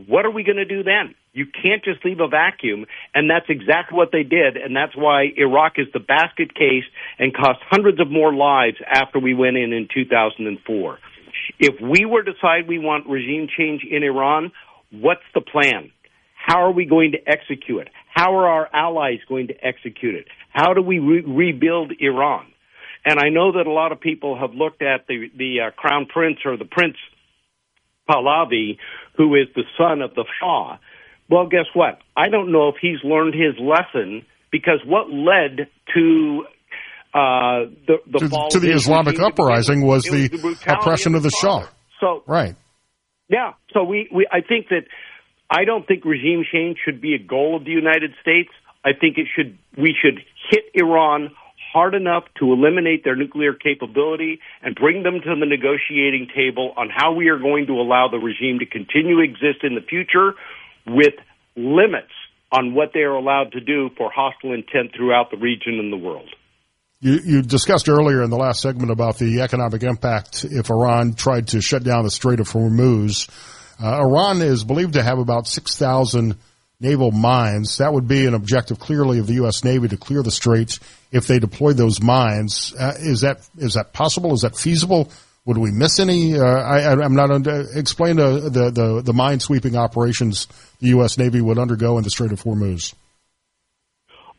What are we going to do then? You can't just leave a vacuum, and that's exactly what they did, and that's why Iraq is the basket case and cost hundreds of more lives after we went in 2004. If we were to decide we want regime change in Iran, what's the plan? How are we going to execute it? How are our allies going to execute it? How do we rebuild Iran? And I know that a lot of people have looked at the Crown Prince or the Prince Pahlavi, who is the son of the Shah. Well, guess what? I don't know if he's learned his lesson, because what led to the fall to the Islamic uprising was the oppression of the Shah. So right, yeah. So I think that. I don't think regime change should be a goal of the United States. I think we should hit Iran hard enough to eliminate their nuclear capability and bring them to the negotiating table on how we are going to allow the regime to continue to exist in the future, with limits on what they are allowed to do for hostile intent throughout the region and the world. You discussed earlier in the last segment about the economic impact if Iran tried to shut down the Strait of Hormuz. Iran is believed to have about 6,000 naval mines. That would be an objective, clearly, of the U.S. Navy to clear the straits if they deployed those mines. Is that possible? Is that feasible? Would we miss any? I'm not explain the mine sweeping operations the U.S. Navy would undergo in the Strait of Hormuz.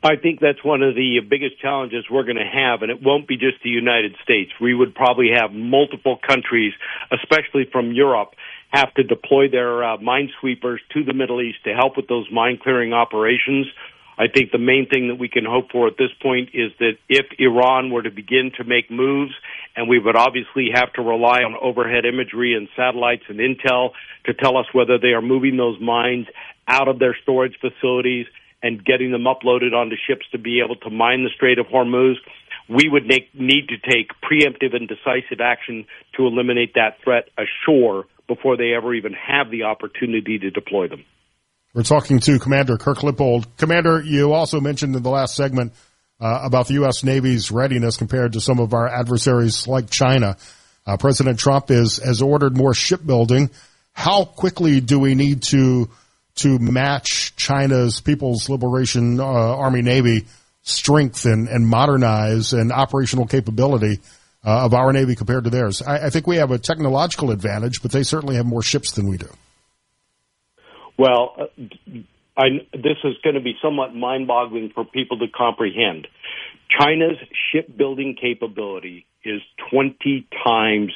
I think that's one of the biggest challenges we're going to have, and it won't be just the United States. We would probably have multiple countries, especially from Europe, have to deploy their minesweepers to the Middle East to help with those mine-clearing operations. I think the main thing that we can hope for at this point is that if Iran were to begin to make moves, and we would obviously have to rely on overhead imagery and satellites and intel to tell us whether they are moving those mines out of their storage facilities and getting them uploaded onto ships to be able to mine the Strait of Hormuz, we would need to take preemptive and decisive action to eliminate that threat ashore before they ever even have the opportunity to deploy them. We're talking to Commander Kirk Lippold. Commander, you also mentioned in the last segment about the U.S. Navy's readiness compared to some of our adversaries like China. President Trump has ordered more shipbuilding. How quickly do we need to match China's People's Liberation Army Navy strength and modernize and operational capability of our Navy compared to theirs? I think we have a technological advantage, but they certainly have more ships than we do. Well, this is going to be somewhat mind-boggling for people to comprehend. China's shipbuilding capability is 20 times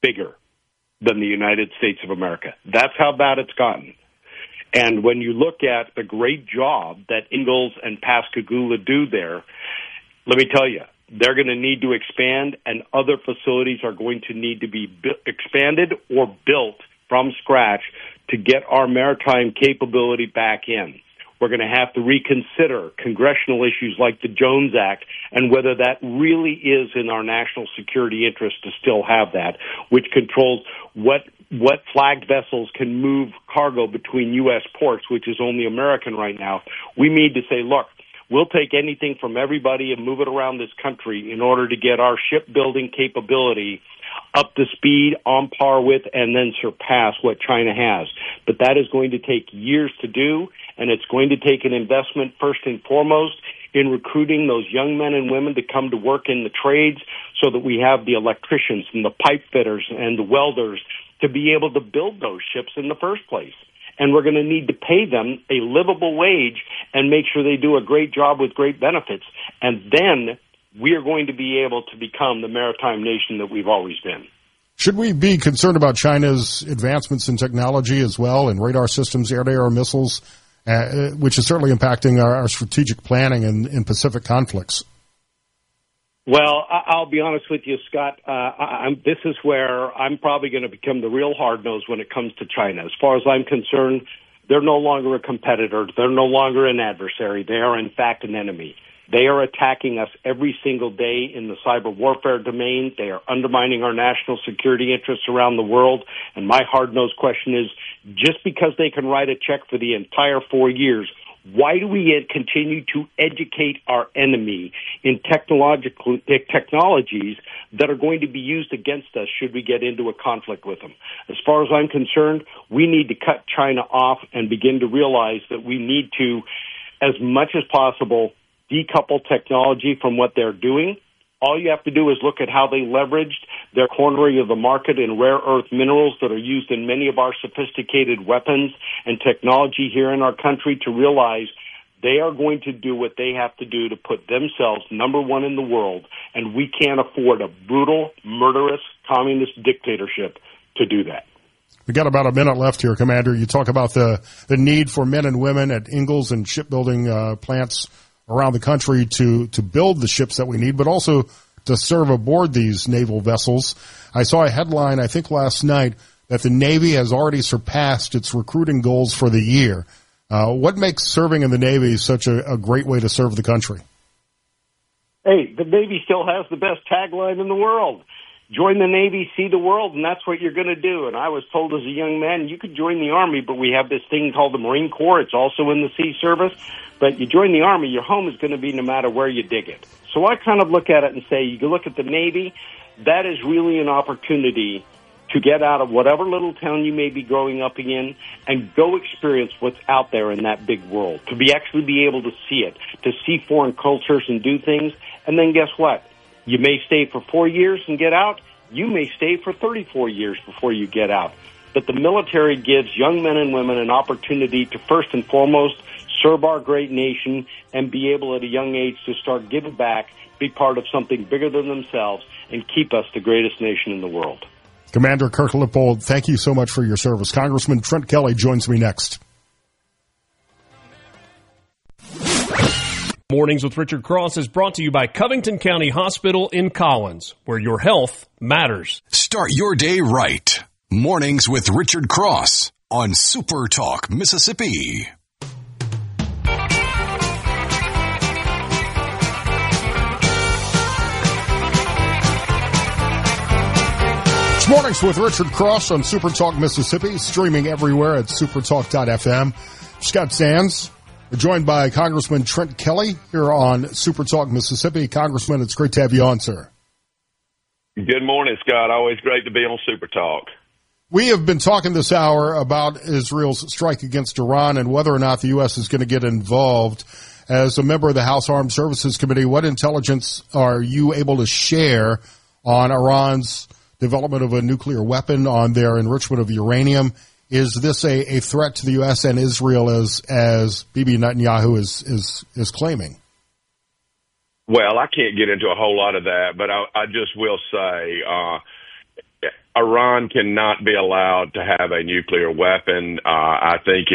bigger than the United States of America. That's how bad it's gotten. And when you look at the great job that Ingalls and Pascagoula do there, let me tell you, they're going to need to expand, and other facilities are going to need to be expanded or built from scratch to get our maritime capability back in. We're going to have to reconsider congressional issues like the Jones Act and whether that really is in our national security interest to still have that, which controls what flagged vessels can move cargo between U.S. ports, which is only American right now. We need to say, look, we'll take anything from everybody and move it around this country in order to get our shipbuilding capability up to speed, on par with, and then surpass what China has. But that is going to take years to do, and it's going to take an investment first and foremost in recruiting those young men and women to come to work in the trades so that we have the electricians and the pipe fitters and the welders to be able to build those ships in the first place. And we're going to need to pay them a livable wage and make sure they do a great job with great benefits. And then we are going to be able to become the maritime nation that we've always been. Should we be concerned about China's advancements in technology as well, in radar systems, air-to-air missiles, which is certainly impacting our strategic planning in Pacific conflicts? Well, I'll be honest with you, Scott. This is where I'm probably going to become the real hard-nosed when it comes to China. As far as I'm concerned, they're no longer a competitor. They're no longer an adversary. They are, in fact, an enemy. They are attacking us every single day in the cyber warfare domain. They are undermining our national security interests around the world. And my hard-nosed question is, just because they can write a check for the entire 4 years, why do we continue to educate our enemy in technologies that are going to be used against us should we get into a conflict with them? As far as I'm concerned, we need to cut China off and begin to realize that we need to, as much as possible, decouple technology from what they're doing. All you have to do is look at how they leveraged their cornering of the market in rare earth minerals that are used in many of our sophisticated weapons and technology here in our country to realize they are going to do what they have to do to put themselves number one in the world, and we can't afford a brutal, murderous, communist dictatorship to do that. We got about a minute left here, Commander. You talk about the need for men and women at Ingalls and shipbuilding plants around the country to build the ships that we need, but also to serve aboard these naval vessels. I saw a headline, I think last night, that the Navy has already surpassed its recruiting goals for the year. What makes serving in the Navy such a great way to serve the country? Hey, the Navy still has the best tagline in the world. Join the Navy, see the world, and that's what you're going to do. And I was told as a young man, you could join the Army, but we have this thing called the Marine Corps. It's also in the Sea Service. But you join the Army, your home is going to be no matter where you dig it. So I kind of look at it and say, you can look at the Navy, that is really an opportunity to get out of whatever little town you may be growing up in and go experience what's out there in that big world, to actually be able to see it, to see foreign cultures and do things. And then guess what? You may stay for 4 years and get out. You may stay for 34 years before you get out. But the military gives young men and women an opportunity to first and foremost serve our great nation and be able at a young age to start giving back, be part of something bigger than themselves, and keep us the greatest nation in the world. Commander Kirk Lippold, thank you so much for your service. Congressman Trent Kelly joins me next. Mornings with Richard Cross is brought to you by Covington County Hospital in Collins, where your health matters. Start your day right. Mornings with Richard Cross on SuperTalk, Mississippi. It's Mornings with Richard Cross on SuperTalk, Mississippi, streaming everywhere at supertalk.fm. Scott Sands. We're joined by Congressman Trent Kelly here on SuperTalk, Mississippi. Congressman, it's great to have you on, sir. Good morning, Scott. Always great to be on SuperTalk. We have been talking this hour about Israel's strike against Iran and whether or not the U.S. is going to get involved. As a member of the House Armed Services Committee, what intelligence are you able to share on Iran's development of a nuclear weapon, on their enrichment of uranium. Is this a threat to the U.S. and Israel as Bibi Netanyahu is claiming? Well, I can't get into a whole lot of that, but I just will say Iran cannot be allowed to have a nuclear weapon. I think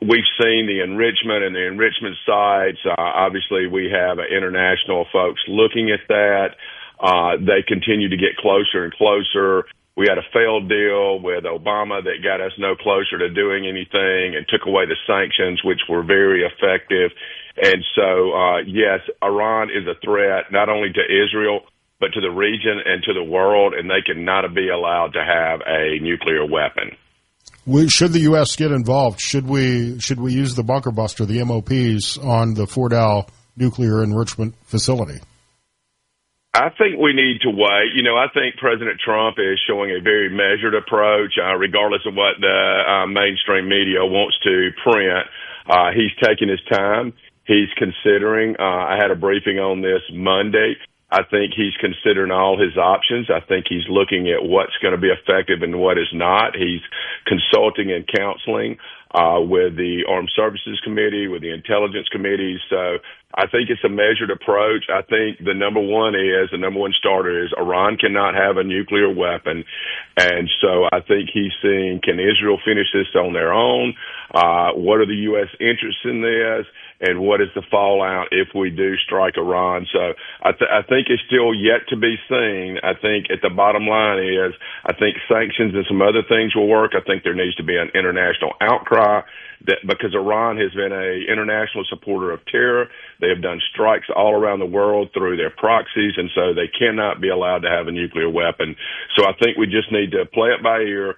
we've seen the enrichment and the enrichment sites. Obviously, we have international folks looking at that. They continue to get closer and closer. We had a failed deal with Obama that got us no closer to doing anything and took away the sanctions, which were very effective. And so, yes, Iran is a threat not only to Israel, but to the region and to the world, and they cannot be allowed to have a nuclear weapon. Should the U.S. get involved? Should we use the bunker buster, the MOPs, on the Fordow nuclear enrichment facility? I think we need to wait. I think President Trump is showing a very measured approach, regardless of what the mainstream media wants to print. He's taking his time. He's considering. I had a briefing on this Monday. I think he's considering all his options. I think he's looking at what's going to be effective and what is not. He's consulting and counseling with the Armed Services Committee, with the Intelligence Committee. So I think it's a measured approach. I think the number one starter is Iran cannot have a nuclear weapon. And so I think he's seeing, can Israel finish this on their own? What are the U.S. interests in this? And what is the fallout if we do strike Iran? So I think it's still yet to be seen. I think at the bottom line is I think sanctions and some other things will work. I think there needs to be an international outcry because Iran has been an international supporter of terror. They have done strikes all around the world through their proxies, and so they cannot be allowed to have a nuclear weapon. So I think we just need to play it by ear,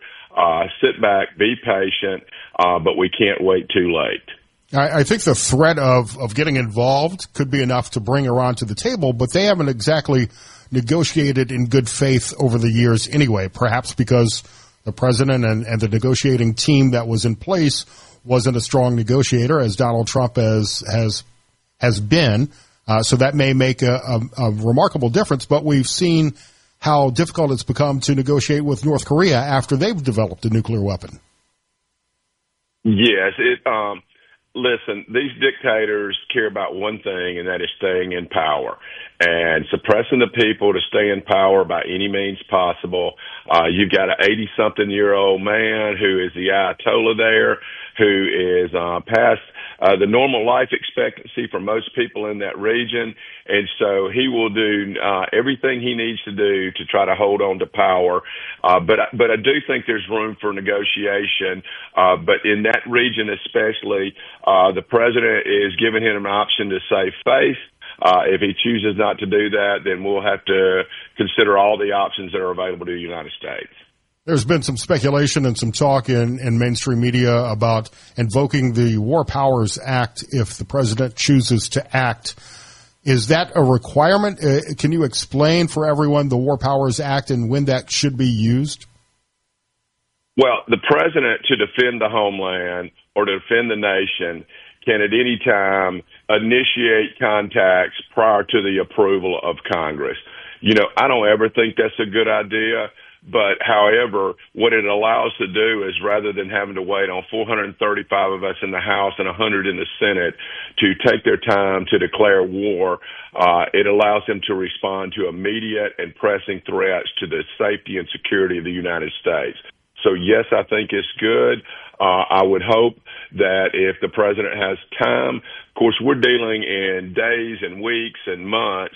sit back, be patient, but we can't wait too late. I think the threat of getting involved could be enough to bring Iran to the table, but they haven't exactly negotiated in good faith over the years anyway, perhaps because the president and the negotiating team that was in place wasn't a strong negotiator, as Donald Trump has been. So that may make a remarkable difference, but we've seen how difficult it's become to negotiate with North Korea after they've developed a nuclear weapon. Yes, listen, these dictators care about one thing, and that is staying in power and suppressing the people to stay in power by any means possible. You've got an 80-something-year-old man who is the Ayatollah there, who is past the normal life expectancy for most people in that region. And so he will do everything he needs to do to try to hold on to power. But I do think there's room for negotiation. But in that region especially, the president is giving him an option to save face. If he chooses not to do that, then we'll have to consider all the options that are available to the United States. There's been some speculation and some talk in mainstream media about invoking the War Powers Act if the president chooses to act. Is that a requirement? Can you explain for everyone the War Powers Act and when that should be used? Well, the president, to defend the homeland or to defend the nation, can at any time initiate contacts prior to the approval of Congress. I don't ever think that's a good idea. But, however, what it allows to do is rather than having to wait on 435 of us in the House and 100 in the Senate to take their time to declare war, it allows them to respond to immediate and pressing threats to the safety and security of the United States. So, yes, I think it's good. I would hope that if the president has time, of course, we're dealing in days and weeks and months.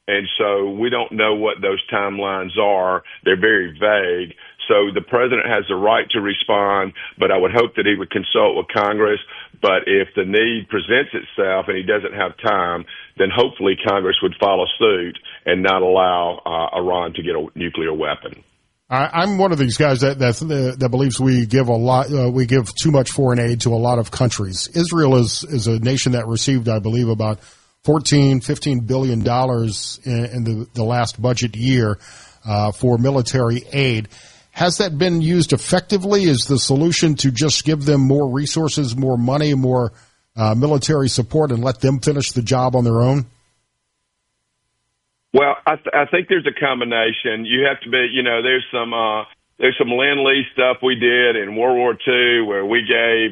And so we don't know what those timelines are. They're very vague. So the president has the right to respond, but I would hope that he would consult with Congress. But if the need presents itself and he doesn't have time, then hopefully Congress would follow suit and not allow Iran to get a nuclear weapon. I'm one of these guys that believes we give a lot. We give too much foreign aid to a lot of countries. Israel is a nation that received, I believe, about $15 billion in the last budget year for military aid. Has that been used effectively? Is the solution to just give them more resources, more money, more military support, and let them finish the job on their own? Well, I think there's a combination. You have to be, there's some Lend-Lease stuff we did in World War II where we gave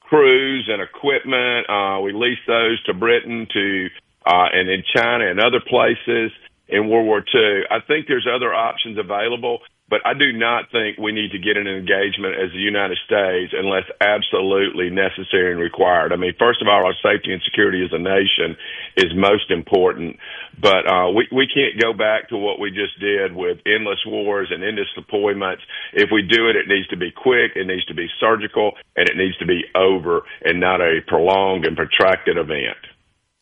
crews and equipment. We leased those to Britain and in China and other places in World War II. I think there's other options available, but I do not think we need to get in an engagement as the United States unless absolutely necessary and required. I mean, first of all, our safety and security as a nation is most important, but we can't go back to what we just did with endless wars and endless deployments. If we do it, it needs to be quick, it needs to be surgical, and it needs to be over and not a prolonged and protracted event.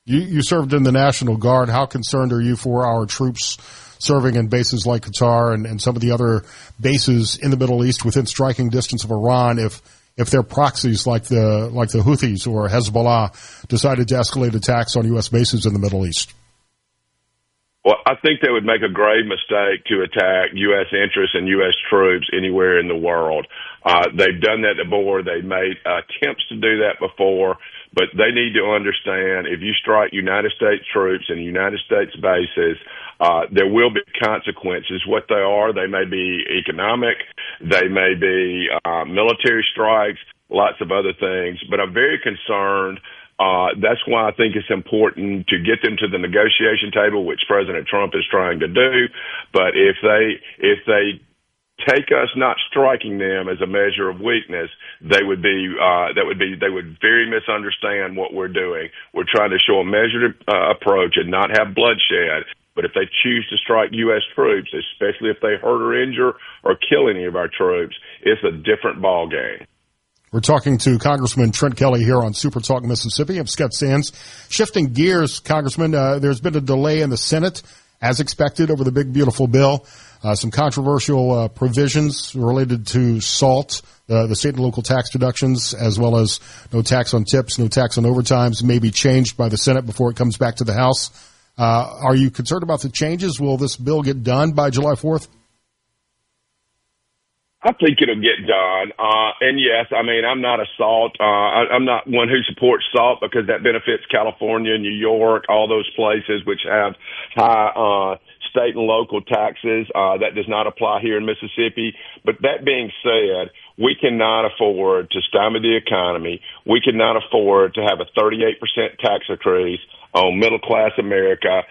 You served in the National Guard. How concerned are you for our troops serving in bases like Qatar and some of the other bases in the Middle East within striking distance of Iran if their proxies like the Houthis or Hezbollah decided to escalate attacks on U.S. bases in the Middle East? Well, I think they would make a grave mistake to attack U.S. interests and U.S. troops anywhere in the world. They've done that before. They've made attempts to do that before. But they need to understand if you strike United States troops and United States bases, there will be consequences. What they are, they may be economic, they may be military strikes, lots of other things. But I'm very concerned. That's why I think it's important to get them to the negotiation table, which President Trump is trying to do. But if they take us not striking them as a measure of weakness, they would very misunderstand what we're doing. We're trying to show a measured approach and not have bloodshed. But if they choose to strike U.S. troops, especially if they hurt or injure or kill any of our troops, it's a different ball game. We're talking to Congressman Trent Kelly here on SuperTalk Mississippi. I'm Scott Sands. Shifting gears, Congressman, there's been a delay in the Senate, as expected, over the big, beautiful bill. Some controversial provisions related to SALT, the state and local tax deductions, as well as no tax on tips, no tax on overtimes, may be changed by the Senate before it comes back to the House. Are you concerned about the changes? Will this bill get done by July 4th? I think it'll get done. And yes, I mean, I'm not a SALT. I'm not one who supports SALT because that benefits California, New York, all those places which have high state and local taxes. That does not apply here in Mississippi. But that being said, we cannot afford to stymie the economy. We cannot afford to have a 38% tax increase on middle-class America.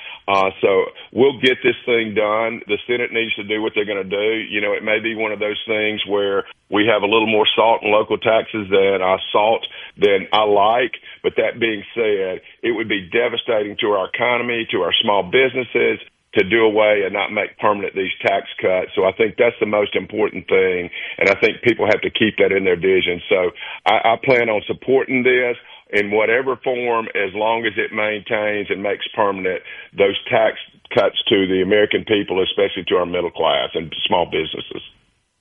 So we'll get this thing done. The Senate needs to do what they're going to do. It may be one of those things where we have a little more SALT and local taxes than I like. But that being said, it would be devastating to our economy, to our small businesses, to do away and not make permanent these tax cuts. So I think that's the most important thing, and I think people have to keep that in their vision. So I plan on supporting this in whatever form, as long as it maintains and makes permanent those tax cuts to the American people, especially to our middle class and small businesses.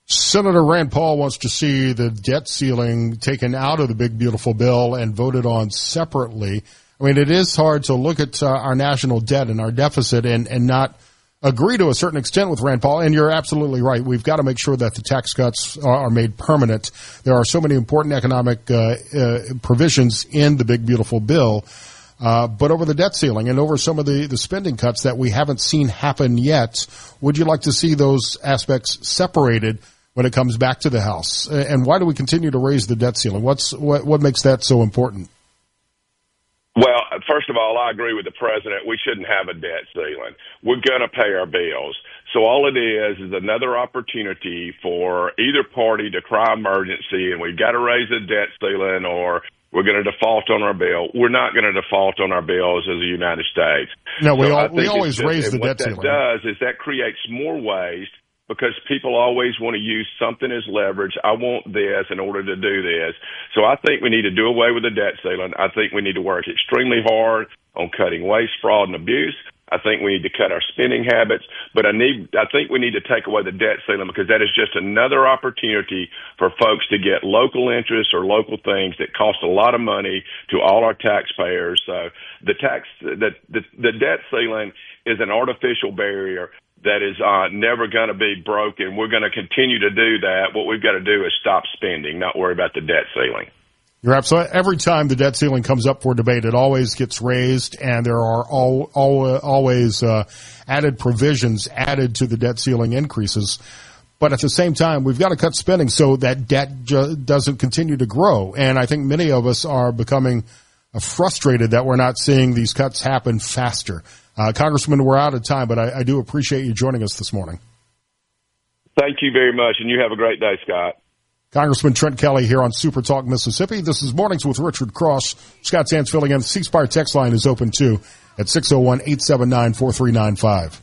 Senator Rand Paul wants to see the debt ceiling taken out of the big, beautiful bill and voted on separately. I mean, it is hard to look at our national debt and our deficit and not agree to a certain extent with Rand Paul. And you're absolutely right. We've got to make sure that the tax cuts are made permanent. There are so many important economic provisions in the big, beautiful bill. But over the debt ceiling and over some of the spending cuts that we haven't seen happen yet, would you like to see those aspects separated when it comes back to the House? And why do we continue to raise the debt ceiling? What makes that so important? Well, first of all, I agree with the president. We shouldn't have a debt ceiling. We're going to pay our bills. So all it is another opportunity for either party to cry emergency, and we've got to raise the debt ceiling or we're going to default on our bill. We're not going to default on our bills as the United States. No, we always raise the debt ceiling. What that does is that creates more waste, because people always want to use something as leverage. I want this in order to do this. So I think we need to do away with the debt ceiling. I think we need to work extremely hard on cutting waste, fraud, and abuse. I think we need to cut our spending habits. But I think we need to take away the debt ceiling, because that is just another opportunity for folks to get local interests or local things that cost a lot of money to all our taxpayers. So the debt ceiling is an artificial barrier that is never going to be broken. We're going to continue to do that. What we've got to do is stop spending, not worry about the debt ceiling. You're absolutely. Every time the debt ceiling comes up for debate, it always gets raised, and there are always added provisions added to the debt ceiling increases. But at the same time, we've got to cut spending so that debt doesn't continue to grow. And I think many of us are becoming frustrated that we're not seeing these cuts happen faster. Congressman, we're out of time, but I do appreciate you joining us this morning. Thank you very much, and you have a great day, Scott. Congressman Trent Kelly here on Super Talk Mississippi. This is Mornings with Richard Cross. Scott Sands filling in. The C Spire text line is open too at 601-879-4395.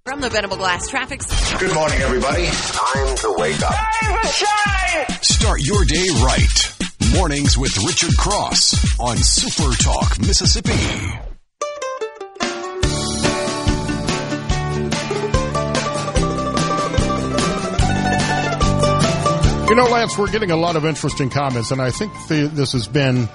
From the Venable Glass Traffic. Good morning, everybody. Time to wake up. Time to shine! Start your day right. Mornings with Richard Cross on Super Talk Mississippi. You know, Lance, we're getting a lot of interesting comments, and I think this has been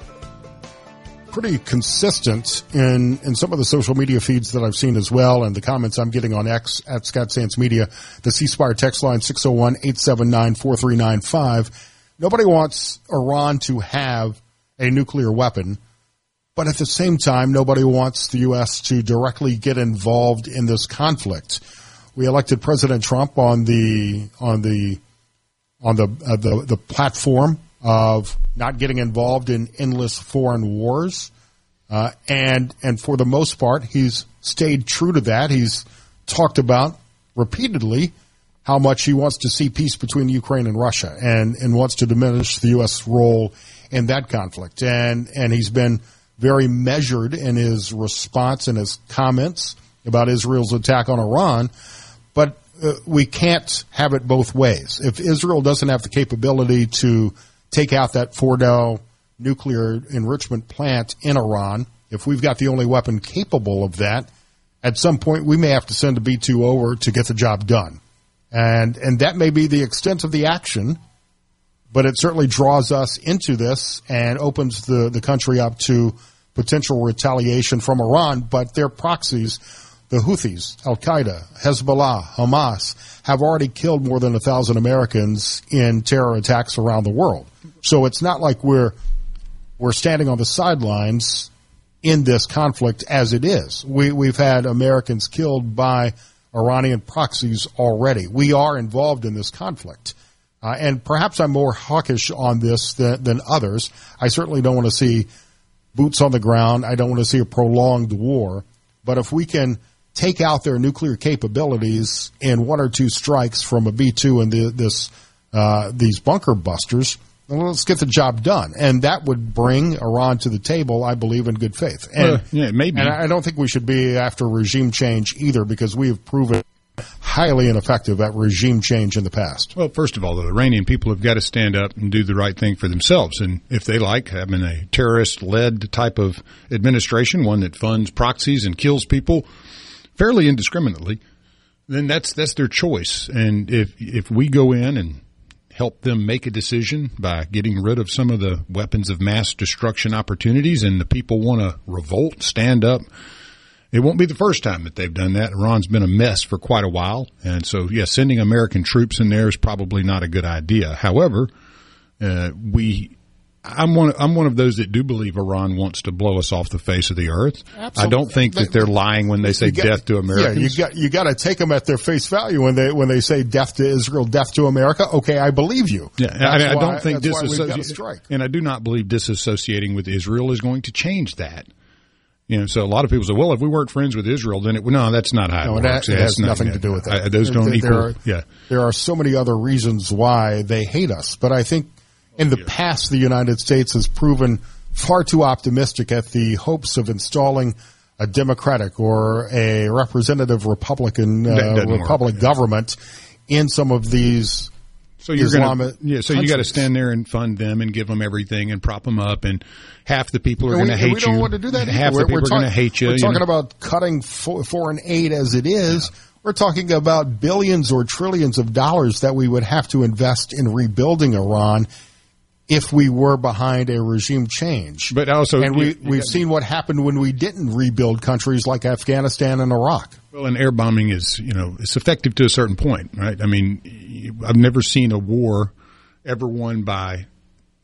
pretty consistent in some of the social media feeds that I've seen as well, and the comments I'm getting on X at Scott Sands Media, the C Spire text line 601-879-4395. Nobody wants Iran to have a nuclear weapon, but at the same time, nobody wants the U.S. to directly get involved in this conflict. We elected President Trump on the platform of not getting involved in endless foreign wars, and for the most part, he's stayed true to that. He's talked about repeatedly how much he wants to see peace between Ukraine and Russia and wants to diminish the U.S. role in that conflict. And he's been very measured in his response and his comments about Israel's attack on Iran. But we can't have it both ways. If Israel doesn't have the capability to take out that Fordow nuclear enrichment plant in Iran, if we've got the only weapon capable of that, at some point we may have to send a B-2 over to get the job done. And that may be the extent of the action, but it certainly draws us into this and opens the country up to potential retaliation from Iran. But their proxies, the Houthis, Al-Qaeda, Hezbollah, Hamas, have already killed more than 1,000 Americans in terror attacks around the world. So it's not like we're standing on the sidelines in this conflict as it is. We've had Americans killed by Iranian proxies already. We are involved in this conflict. And perhaps I'm more hawkish on this than others. I certainly don't want to see boots on the ground. I don't want to see a prolonged war. But if we can take out their nuclear capabilities in one or two strikes from a B-2 and these bunker busters, well, let's get the job done. And that would bring Iran to the table, I believe, in good faith. And, maybe. And I don't think we should be after regime change either, because we have proven highly ineffective at regime change in the past. Well, first of all, the Iranian people have got to stand up and do the right thing for themselves. And if they like having a terrorist-led type of administration, one that funds proxies and kills people fairly indiscriminately, then that's their choice. And if we go in and help them make a decision by getting rid of some of the weapons of mass destruction opportunities, and the people want to revolt, stand up, it won't be the first time that they've done that. Iran's been a mess for quite a while. And so, yeah, sending American troops in there is probably not a good idea. However, I'm one of those that do believe Iran wants to blow us off the face of the earth. Absolutely. I don't think that they're lying when they say death to Americans. Yeah, you got to take them at their face value when they say death to Israel, death to America. Okay, I believe you. Yeah, I don't think and I do not believe disassociating with Israel is going to change that. You know, so a lot of people say, well, if we weren't friends with Israel, then no, that's not how it works. It has nothing to do with that. Those don't equal. There are so many other reasons why they hate us, but I think in the past, the United States has proven far too optimistic at the hopes of installing a Democratic or a representative Republican republic government in some of these. So you got to stand there and fund them and give them everything and prop them up, and half the people are going to hate you. We don't want to do that. Half the people are going to hate you. We're talking about cutting foreign aid as it is. Yeah. We're talking about billions or trillions of dollars that we would have to invest in rebuilding Iran if we were behind a regime change. But also, and we've seen what happened when we didn't rebuild countries like Afghanistan and Iraq. Well, and air bombing is, it's effective to a certain point, right? I mean, I've never seen a war ever won by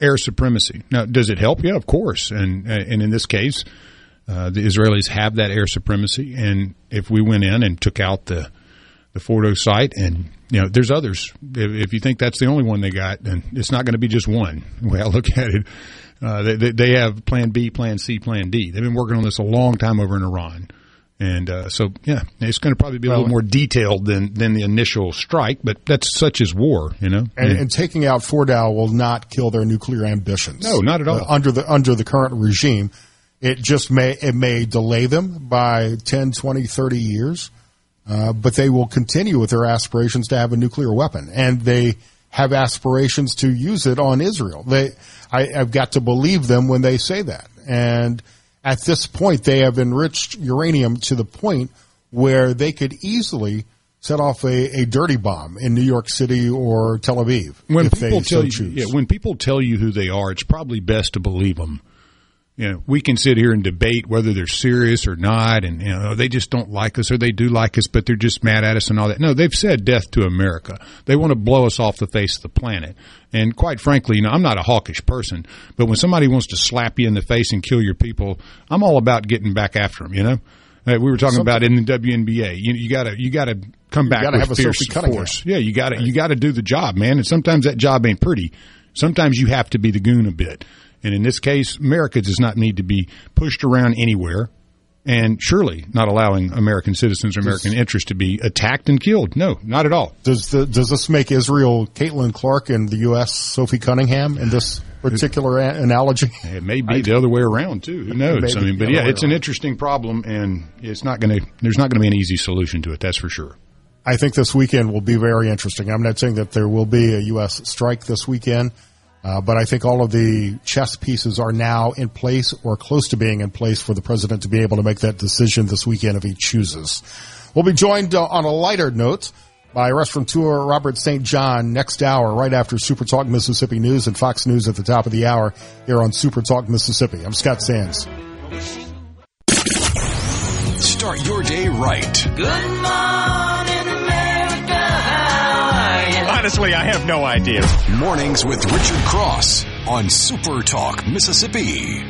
air supremacy. Now, does it help? Yeah, of course. And in this case, the Israelis have that air supremacy. And if we went in and took out the Fordo site, and there's others. If you think that's the only one they got, then it's not going to be just one. The way I look at it, they have Plan B, Plan C, Plan D. They've been working on this a long time over in Iran. And so, yeah, it's going to probably be a little more detailed than the initial strike, but that's such as war, And taking out Fordow will not kill their nuclear ambitions. No, not at all. Under the current regime, it may delay them by 10, 20, 30 years, but they will continue with their aspirations to have a nuclear weapon, and they have aspirations to use it on Israel. I've got to believe them when they say that, and at this point, they have enriched uranium to the point where they could easily set off a dirty bomb in New York City or Tel Aviv if they so choose. Yeah, when people tell you who they are, it's probably best to believe them. We can sit here and debate whether they're serious or not, and they just don't like us, or they do like us, but they're just mad at us and all that. No, they've said death to America. They want to blow us off the face of the planet. And quite frankly, I'm not a hawkish person, but when somebody wants to slap you in the face and kill your people, I'm all about getting back after them. We were talking about in the WNBA. You gotta come back with fierce force. Yeah, you gotta do the job, man. And sometimes that job ain't pretty. Sometimes you have to be the goon a bit. And in this case, America does not need to be pushed around anywhere, and surely not allowing American citizens or American interests to be attacked and killed. No, not at all. Does this make Israel Caitlin Clark and the U.S. Sophie Cunningham in this particular analogy? It may be the other way around too. Who knows? But yeah, it's an interesting problem, and there's not going to be an easy solution to it. That's for sure. I think this weekend will be very interesting. I'm not saying that there will be a U.S. strike this weekend. But I think all of the chess pieces are now in place or close to being in place for the president to be able to make that decision this weekend if he chooses. We'll be joined on a lighter note by restaurateur Robert St. John next hour, right after SuperTalk Mississippi News and Fox News at the top of the hour here on SuperTalk Mississippi. I'm Scott Sands. Start your day right. Good morning, America. How are you? Honestly, I have no idea. Mornings with Richard Cross on SuperTalk Mississippi.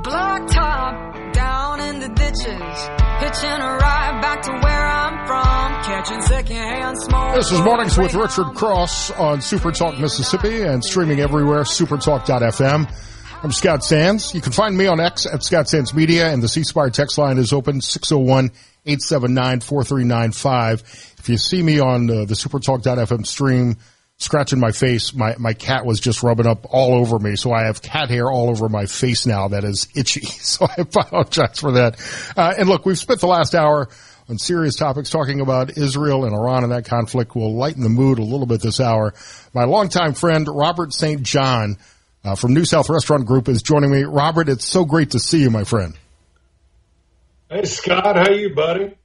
Blacktop down in the ditches, hitching a ride back to where I'm from, catching secondhand smoke. This is Mornings with Richard Cross on SuperTalk Mississippi and streaming everywhere, supertalk.fm. I'm Scott Sands. You can find me on X at Scott Sands Media, and the C-Spire text line is open, 601-879-4395. If you see me on the supertalk.fm stream scratching my face, my cat was just rubbing up all over me, so I have cat hair all over my face now that is itchy, so I apologize for that. And look, we've spent the last hour on serious topics talking about Israel and Iran and that conflict. Will lighten the mood a little bit this hour. My longtime friend, Robert St. John, from New South Restaurant Group, is joining me. Robert, it's so great to see you, my friend. Hey, Scott. How you, buddy?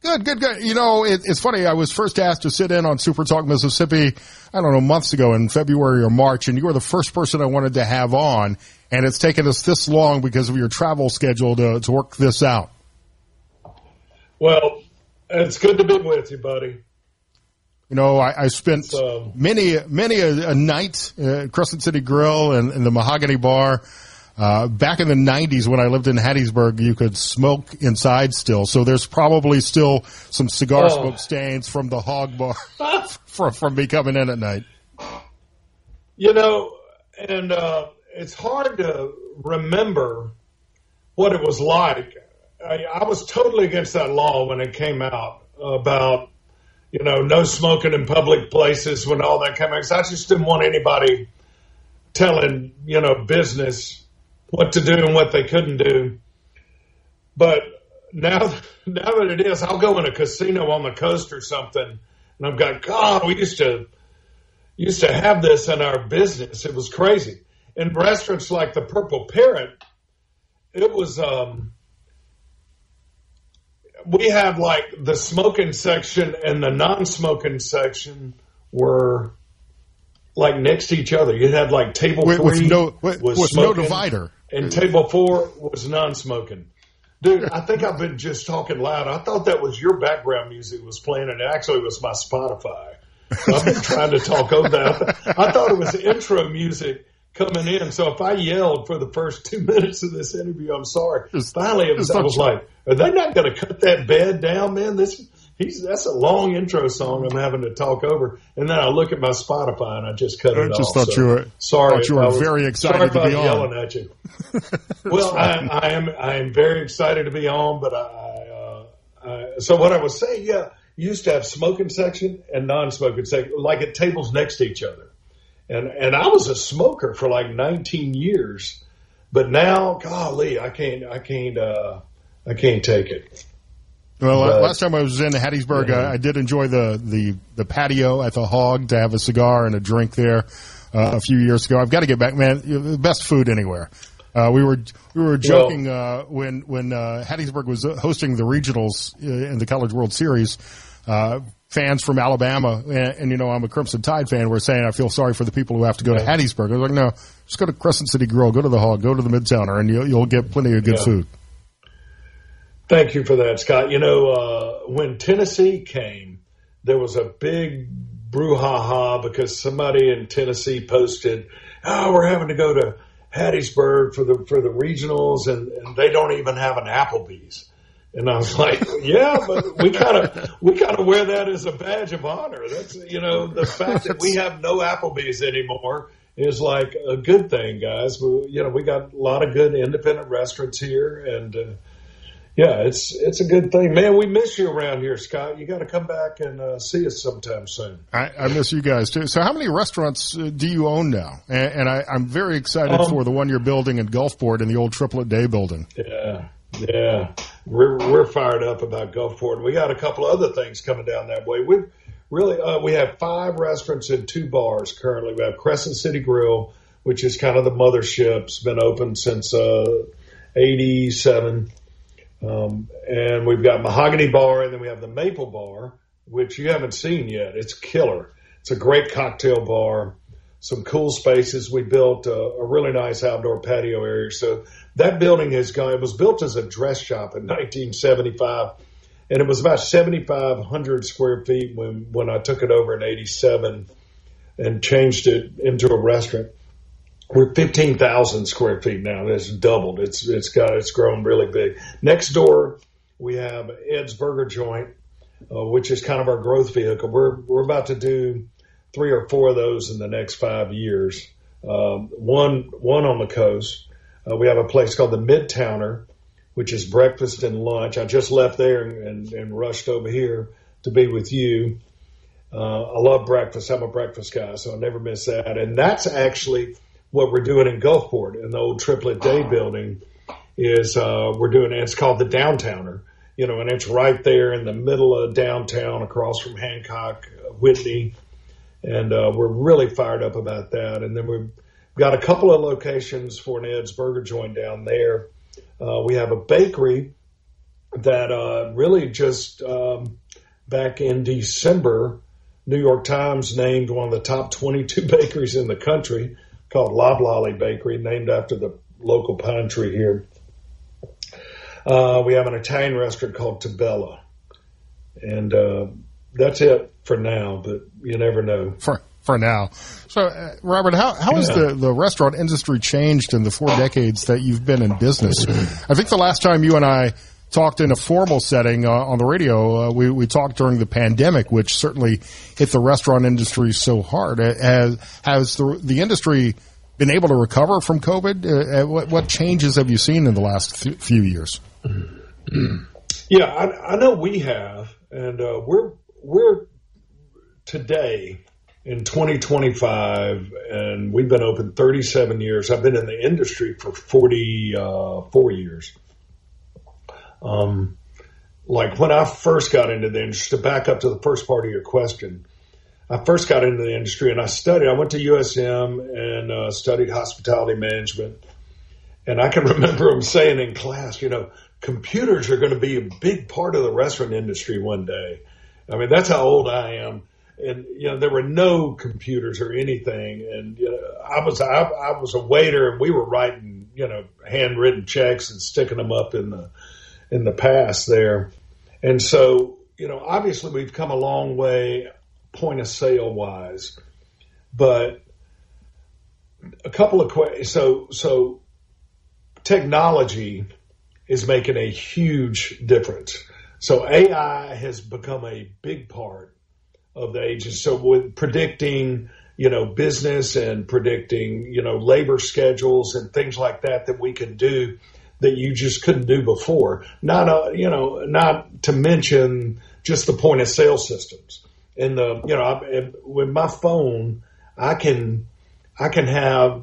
Good. You know, it's funny. I was first asked to sit in on Super Talk Mississippi, I don't know, months ago in February or March, and you were the first person I wanted to have on, and it's taken us this long because of your travel schedule to work this out. Well, it's good to be with you, buddy. You know, I spent many a night at Crescent City Grill and the Mahogany Bar. Back in the 90s when I lived in Hattiesburg, you could smoke inside still. So there's probably still some cigar smoke stains from the hog bar from me coming in at night. You know, and it's hard to remember what it was like. I was totally against that law when it came out about, you know, no smoking in public places when all that came out. Because I just didn't want anybody telling, you know, business what to do and what they couldn't do. But now that it is, I'll go in a casino on the coast or something, and I've got, God, we used to have this in our business. It was crazy. In restaurants like the Purple Parrot, it was we had like the smoking section and the non-smoking section were like next to each other. You had like table 3 was no divider, and table 4 was non-smoking. Dude, I think I've been just talking loud. I thought that was your background music was playing, and it actually was my Spotify. So I've been trying to talk over that. I thought it was intro music coming in. So if I yelled for the first 2 minutes of this interview, I'm sorry. Finally, I was like, are they not going to cut that bed down, man? That's a long intro song I'm having to talk over. And then I look at my Spotify and I just cut it off. Thought you were very excited to be on. Yelling at you. Well, I am very excited to be on, but so what I was saying, you used to have smoking section and non-smoking section, like at tables next to each other. And I was a smoker for like 19 years, but now, golly, I can't take it. Well, last time I was in Hattiesburg, I did enjoy the patio at the Hog to have a cigar and a drink there a few years ago. I've got to get back, man. The best food anywhere. We were joking when Hattiesburg was hosting the regionals in the College World Series. Fans from Alabama, and I'm a Crimson Tide fan, were saying, I feel sorry for the people who have to go to Hattiesburg. I was like, no, just go to Crescent City Grill, go to the Hog, go to the Midtowner, and you'll get plenty of good food. Thank you for that, Scott. When Tennessee came, there was a big brouhaha because somebody in Tennessee posted, we're having to go to Hattiesburg for the regionals, and they don't even have an Applebee's. And I was like, yeah, but we kind of wear that as a badge of honor. That's, the fact that we have no Applebee's anymore is like a good thing, guys. We got a lot of good independent restaurants here, and it's a good thing, man. We miss you around here, Scott. You got to come back and see us sometime soon. I miss you guys too. So, how many restaurants do you own now? And I'm very excited for the one you're building in Gulfport in the old Triplet Day building. Yeah, we're fired up about Gulfport. We got a couple of other things coming down that way. We have 5 restaurants and 2 bars currently. We have Crescent City Grill, which is kind of the mothership. It's been open since 87. And we've got Mahogany Bar, and then we have the Maple Bar, which you haven't seen yet. It's killer. It's a great cocktail bar. Some cool spaces. We built a really nice outdoor patio area. So that building it was built as a dress shop in 1975, and it was about 7,500 square feet when I took it over in 87 and changed it into a restaurant. We're 15,000 square feet now. It's doubled. It's grown really big. Next door, we have Ed's Burger Joint, which is kind of our growth vehicle. We're about to do 3 or 4 of those in the next 5 years. One on the coast. We have a place called the Midtowner, which is breakfast and lunch. I just left there and rushed over here to be with you. I love breakfast. I'm a breakfast guy, so I never miss that. And that's actually what we're doing in Gulfport in the old Triplet Day building is we're doing, it's called the Downtowner, and it's right there in the middle of downtown across from Hancock, Whitney. And we're really fired up about that. And then we've got a couple of locations for an Ed's Burger Joint down there. We have a bakery that really just back in December, New York Times named one of the top 22 bakeries in the country called Loblolly Bakery, named after the local pine tree here. We have an Italian restaurant called Tabella. And that's it for now, but you never know. For now. So, Robert, how has the restaurant industry changed in the 4 decades that you've been in business? I think the last time you and I talked in a formal setting on the radio, we talked during the pandemic, which certainly hit the restaurant industry so hard. Has the industry been able to recover from COVID? What changes have you seen in the last few years? Yeah, I know we have, and we're today in 2025, and we've been open 37 years. I've been in the industry for 44 years. Like when I first got into the industry, to back up to the first part of your question, I first got into the industry and I went to USM and studied hospitality management. And I can remember him saying in class, computers are going to be a big part of the restaurant industry one day. I mean, that's how old I am. And, there were no computers or anything. And, I was a waiter, and we were writing, handwritten checks and sticking them up in the past there. And so, obviously we've come a long way point of sale wise, but a couple of questions. So technology is making a huge difference. So AI has become a big part of the age. So with predicting, business and predicting, labor schedules and things like that we can do that you just couldn't do before. Not to mention just the point of sale systems. And with my phone, I can have,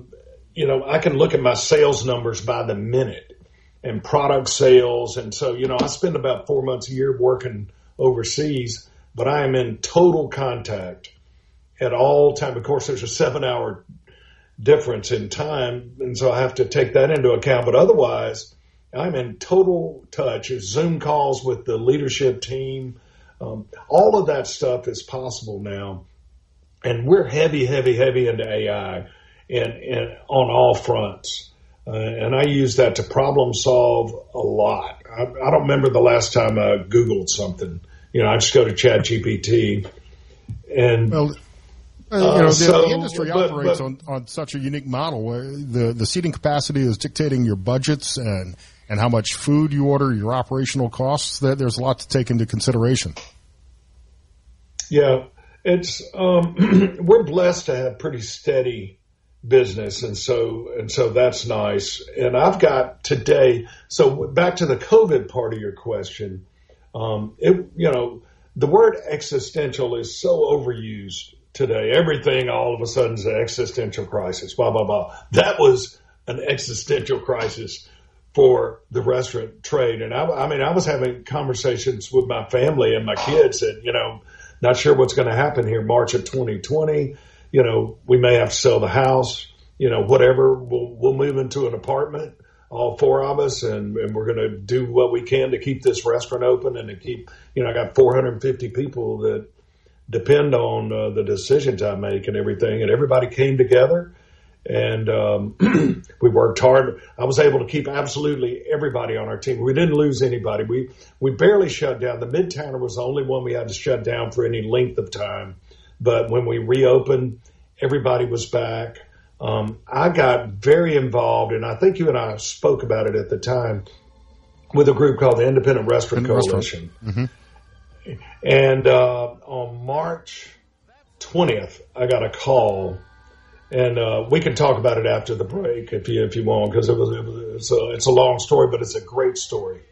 I can look at my sales numbers by the minute and product sales. And so, I spend about 4 months a year working overseas, but I am in total contact at all time. Of course, there's a 7-hour difference in time, and so I have to take that into account. But otherwise, I'm in total touch. Zoom calls with the leadership team. All of that stuff is possible now. And we're heavy into AI and on all fronts. And I use that to problem solve a lot. I don't remember the last time I Googled something. I just go to ChatGPT. And the industry operates on such a unique model where the seating capacity is dictating your budgets and how much food you order, your operational costs. There's a lot to take into consideration. Yeah, it's we're blessed to have pretty steady business, and so that's nice. And I've got today. So back to the COVID part of your question, the word existential is so overused today. Everything all of a sudden is an existential crisis. Blah blah blah. That was an existential crisis for the restaurant trade. And I was having conversations with my family and my kids that, not sure what's going to happen here March of 2020. We may have to sell the house, whatever. We'll move into an apartment, all four of us, and we're going to do what we can to keep this restaurant open and to keep, I got 450 people that depend on the decisions I make and everything. And everybody came together. And we worked hard. I was able to keep absolutely everybody on our team. We didn't lose anybody. We barely shut down. The Midtowner was the only one we had to shut down for any length of time. But when we reopened, everybody was back. I got very involved, and I think you and I spoke about it at the time, with a group called the Independent Restaurant Coalition. Mm-hmm. And on March 20th, I got a call. And we can talk about it after the break if you want, because it's a long story, but it's a great story.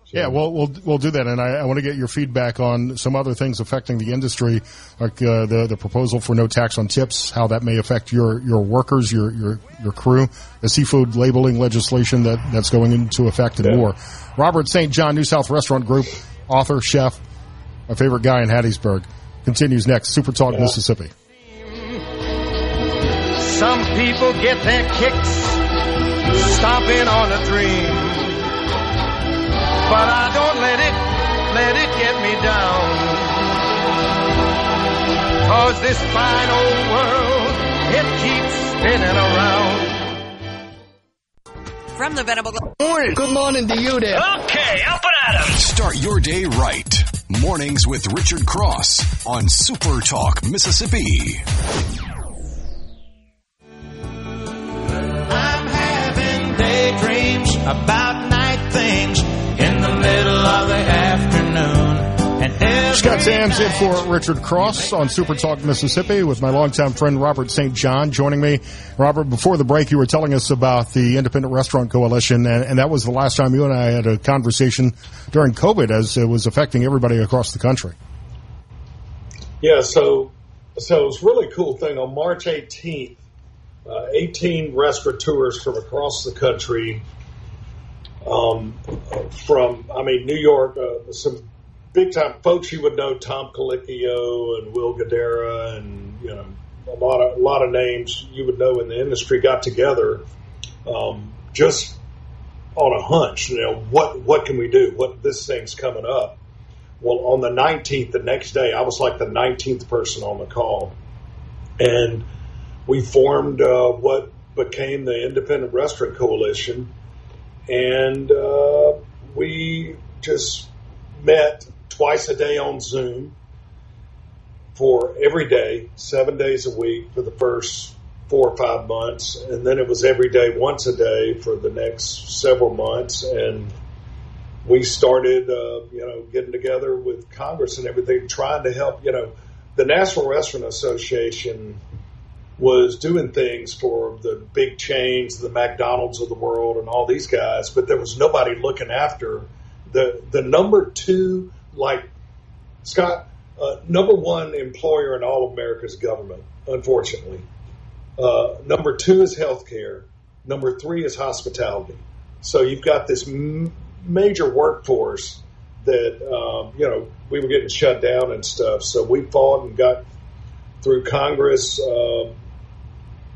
So, yeah, well, we'll do that, and I want to get your feedback on some other things affecting the industry, like the proposal for no tax on tips, how that may affect your workers, your crew, the seafood labeling legislation that's going into effect, and more. Robert St. John, New South Restaurant Group, author, chef, my favorite guy in Hattiesburg, continues next. SuperTalk Mississippi. Some people get their kicks stomping on a dream, but I don't let it get me down, 'cause this fine old world, it keeps spinning around. From the Venable Morning. Good morning to you there. Okay, up and at 'em. Start your day right. Mornings with Richard Cross on SuperTalk Mississippi. Daydreams about night things in the middle of the afternoon. And Scott Sam's in for Richard Cross on SuperTalk Mississippi with my longtime friend Robert St. John joining me. Robert, before the break, you were telling us about the Independent Restaurant Coalition, and that was the last time you and I had a conversation during COVID, as it was affecting everybody across the country. Yeah, so it was a really cool thing. On March 18th, 18 restaurateurs from across the country, New York, some big-time folks you would know, Tom Colicchio and Will Guidera, and a lot of names you would know in the industry, got together just on a hunch, what can we do? This thing's coming up. Well, on the 19th, the next day, I was like the 19th person on the call. And we formed what became the Independent Restaurant Coalition. And we just met twice a day on Zoom for every day, 7 days a week for the first 4 or 5 months. And then it was every day, once a day for the next several months. And we started, getting together with Congress and everything, trying to help. The National Restaurant Association was doing things for the big chains, the McDonald's of the world and all these guys, but there was nobody looking after the number two, like Scott, number one employer in all of America's government, unfortunately. Number two is healthcare. Number three is hospitality. So you've got this major workforce that, we were getting shut down and stuff. So we fought and got through Congress.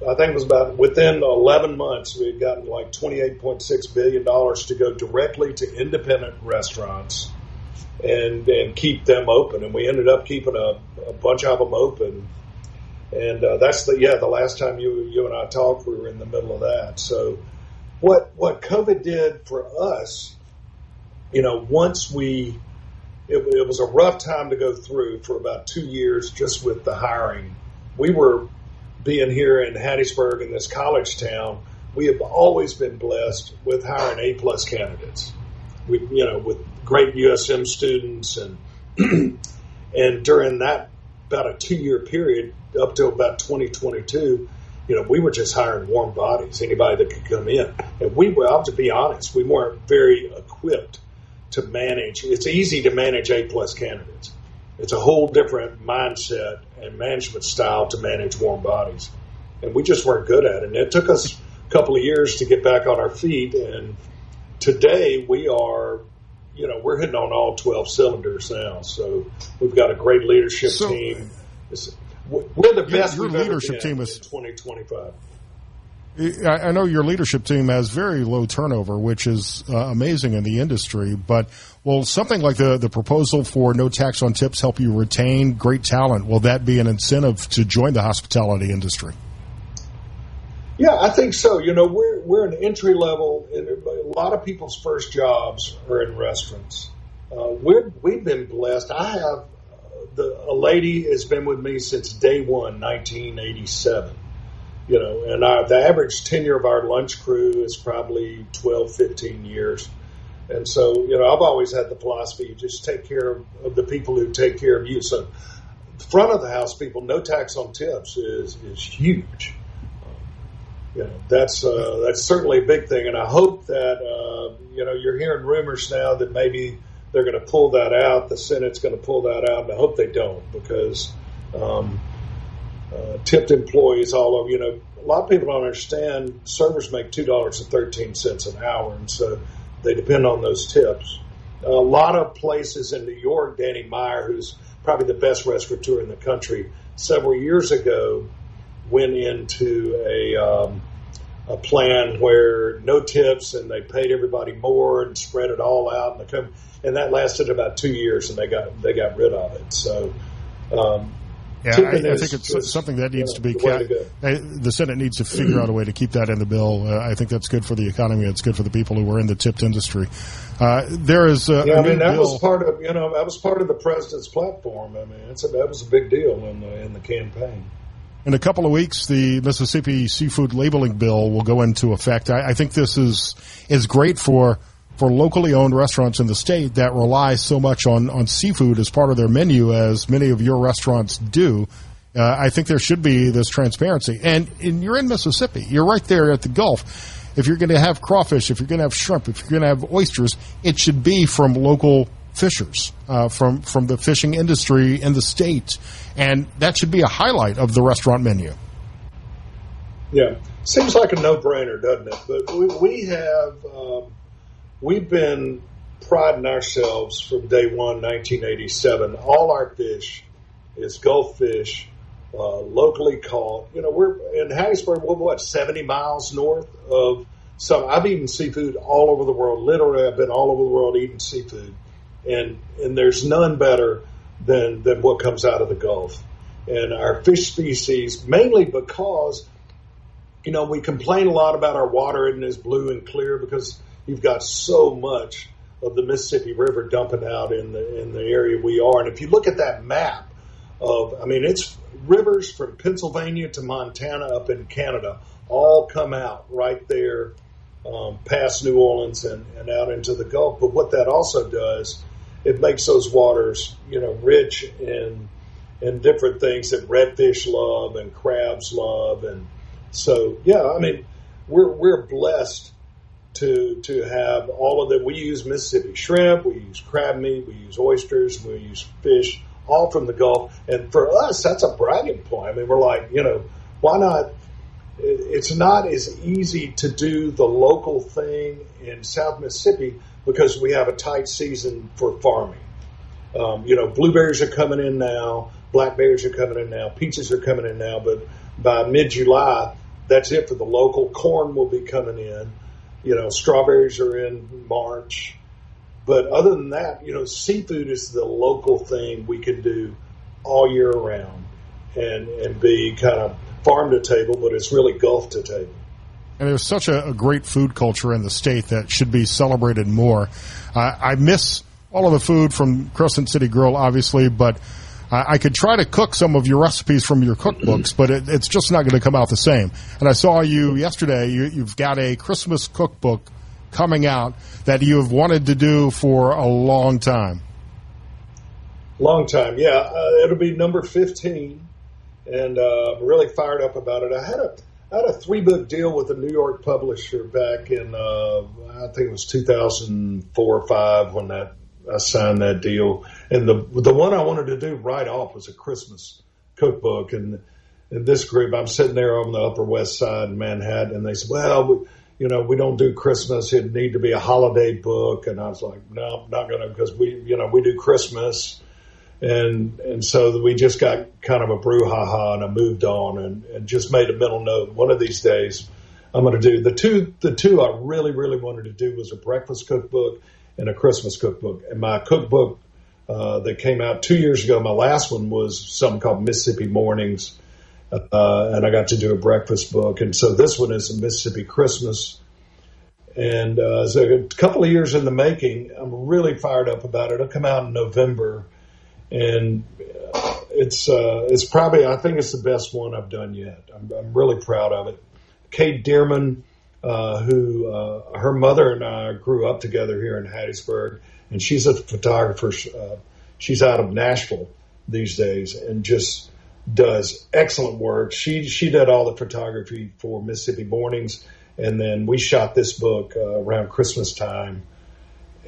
I think it was about within 11 months, we had gotten like $28.6 billion to go directly to independent restaurants and keep them open. And we ended up keeping a bunch of them open. And that's the last time you and I talked, we were in the middle of that. So what COVID did for us, once it was a rough time to go through for about 2 years just with the hiring. We were being here in Hattiesburg in this college town. We have always been blessed with hiring A+ candidates. We, with great USM students and and during that about a 2-year period up to about 2022, we were just hiring warm bodies, anybody that could come in. And I'll have to be honest, we weren't very equipped to manage. It's easy to manage A+ candidates. It's a whole different mindset and management style to manage warm bodies. And we just weren't good at it. And it took us a couple of years to get back on our feet. And today we are, we're hitting on all 12 cylinders now. So we've got a great leadership team. We're the best your we've ever leadership been team is in 2025. I know your leadership team has very low turnover, which is amazing in the industry. But will something like the proposal for no tax on tips help you retain great talent? Will that be an incentive to join the hospitality industry? Yeah, I think so. We're an entry level, and a lot of people's first jobs are in restaurants. We've been blessed. I have a lady has been with me since day one, 1987. And the average tenure of our lunch crew is probably 12, 15 years. And so, I've always had the philosophy, you just take care of the people who take care of you. So front of the house people, no tax on tips is huge. That's certainly a big thing. And I hope that, you're hearing rumors now that maybe they're going to pull that out. The Senate's going to pull that out. And I hope they don't because, tipped employees all over. A lot of people don't understand servers make $2.13 an hour, and so they depend on those tips. A lot of places in New York, Danny Meyer, who's probably the best restaurateur in the country, several years ago went into a plan where no tips, and they paid everybody more and spread it all out, and that lasted about 2 years, and they got rid of it. So. I think it's something that needs to be kept. The Senate needs to figure out a way to keep that in the bill. I think that's good for the economy. It's good for the people who are in the tipped industry. There is that was part of the president's platform. That was a big deal in the campaign. In a couple of weeks, the Mississippi seafood labeling bill will go into effect. I think this is great for locally owned restaurants in the state that rely so much on seafood as part of their menu, as many of your restaurants do. I think there should be this transparency. And you're in Mississippi. You're right there at the Gulf. If you're going to have crawfish, if you're going to have shrimp, if you're going to have oysters, it should be from local fishers, from the fishing industry in the state. And that should be a highlight of the restaurant menu. Yeah. Seems like a no-brainer, doesn't it? But we have... We've been priding ourselves from day one, 1987. All our fish is Gulf fish, locally caught. We're in Hattiesburg. We're 70 miles north of I've eaten seafood all over the world. Literally, I've been all over the world eating seafood, and there's none better than what comes out of the Gulf. And our fish species, mainly because, we complain a lot about our water isn't as blue and clear because you've got so much of the Mississippi River dumping out in the area we are. And if you look at that map it's rivers from Pennsylvania to Montana up in Canada all come out right there past New Orleans and out into the Gulf. But what that also does, it makes those waters, rich in different things that redfish love and crabs love. And so, we're blessed to have all of that. We use Mississippi shrimp, we use crab meat, we use oysters, we use fish, all from the Gulf. And for us, that's a bragging point. We're like, why not? It's not as easy to do the local thing in South Mississippi because we have a tight season for farming. Blueberries are coming in now, blackberries are coming in now, peaches are coming in now, but by mid-July, that's it for the local. Corn will be coming in. Strawberries are in March. But other than that, seafood is the local thing we can do all year round and be kind of farm to table, but it's really Gulf to table. And there's such a great food culture in the state that should be celebrated more. I miss all of the food from Crescent City Grill, obviously, but I could try to cook some of your recipes from your cookbooks, but it's just not going to come out the same. And I saw you yesterday, you've got a Christmas cookbook coming out that you have wanted to do for a long time. Long time, yeah. It'll be number 15, and I'm really fired up about it. I had a 3-book deal with a New York publisher back in, I think it was 2004 or 5 when I signed that deal. And the one I wanted to do right off was a Christmas cookbook. And this group, I'm sitting there on the Upper West Side in Manhattan, and they said, well, we don't do Christmas. It'd need to be a holiday book. And I was like, no, I'm not going to, because we do Christmas. And so we just got kind of a brouhaha, and I moved on and just made a mental note. One of these days I'm going to do the two I really, really wanted to do was a breakfast cookbook and a Christmas cookbook. And my cookbook that came out 2 years ago, my last one was something called Mississippi Mornings. And I got to do a breakfast book. And so this one is a Mississippi Christmas. And so a couple of years in the making. I'm really fired up about it. It'll come out in November. And it's probably, I think it's the best one I've done yet. I'm really proud of it. Kate Dearman, who her mother and I grew up together here in Hattiesburg, and she's a photographer. She's out of Nashville these days and just does excellent work. She did all the photography for Mississippi Mornings, and then we shot this book around Christmas time,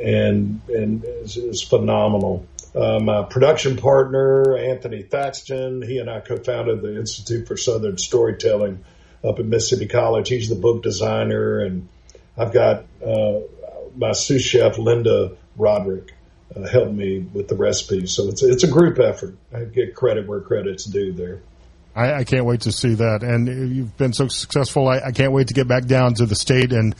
and it was phenomenal. My production partner, Anthony Thaxton, he and I co-founded the Institute for Southern Storytelling up at Mississippi College. He's the book designer, and I've got my sous chef, Linda Roderick, helped me with the recipes. So it's a group effort. I get credit where credit's due there. I can't wait to see that. And you've been so successful. I can't wait to get back down to the state and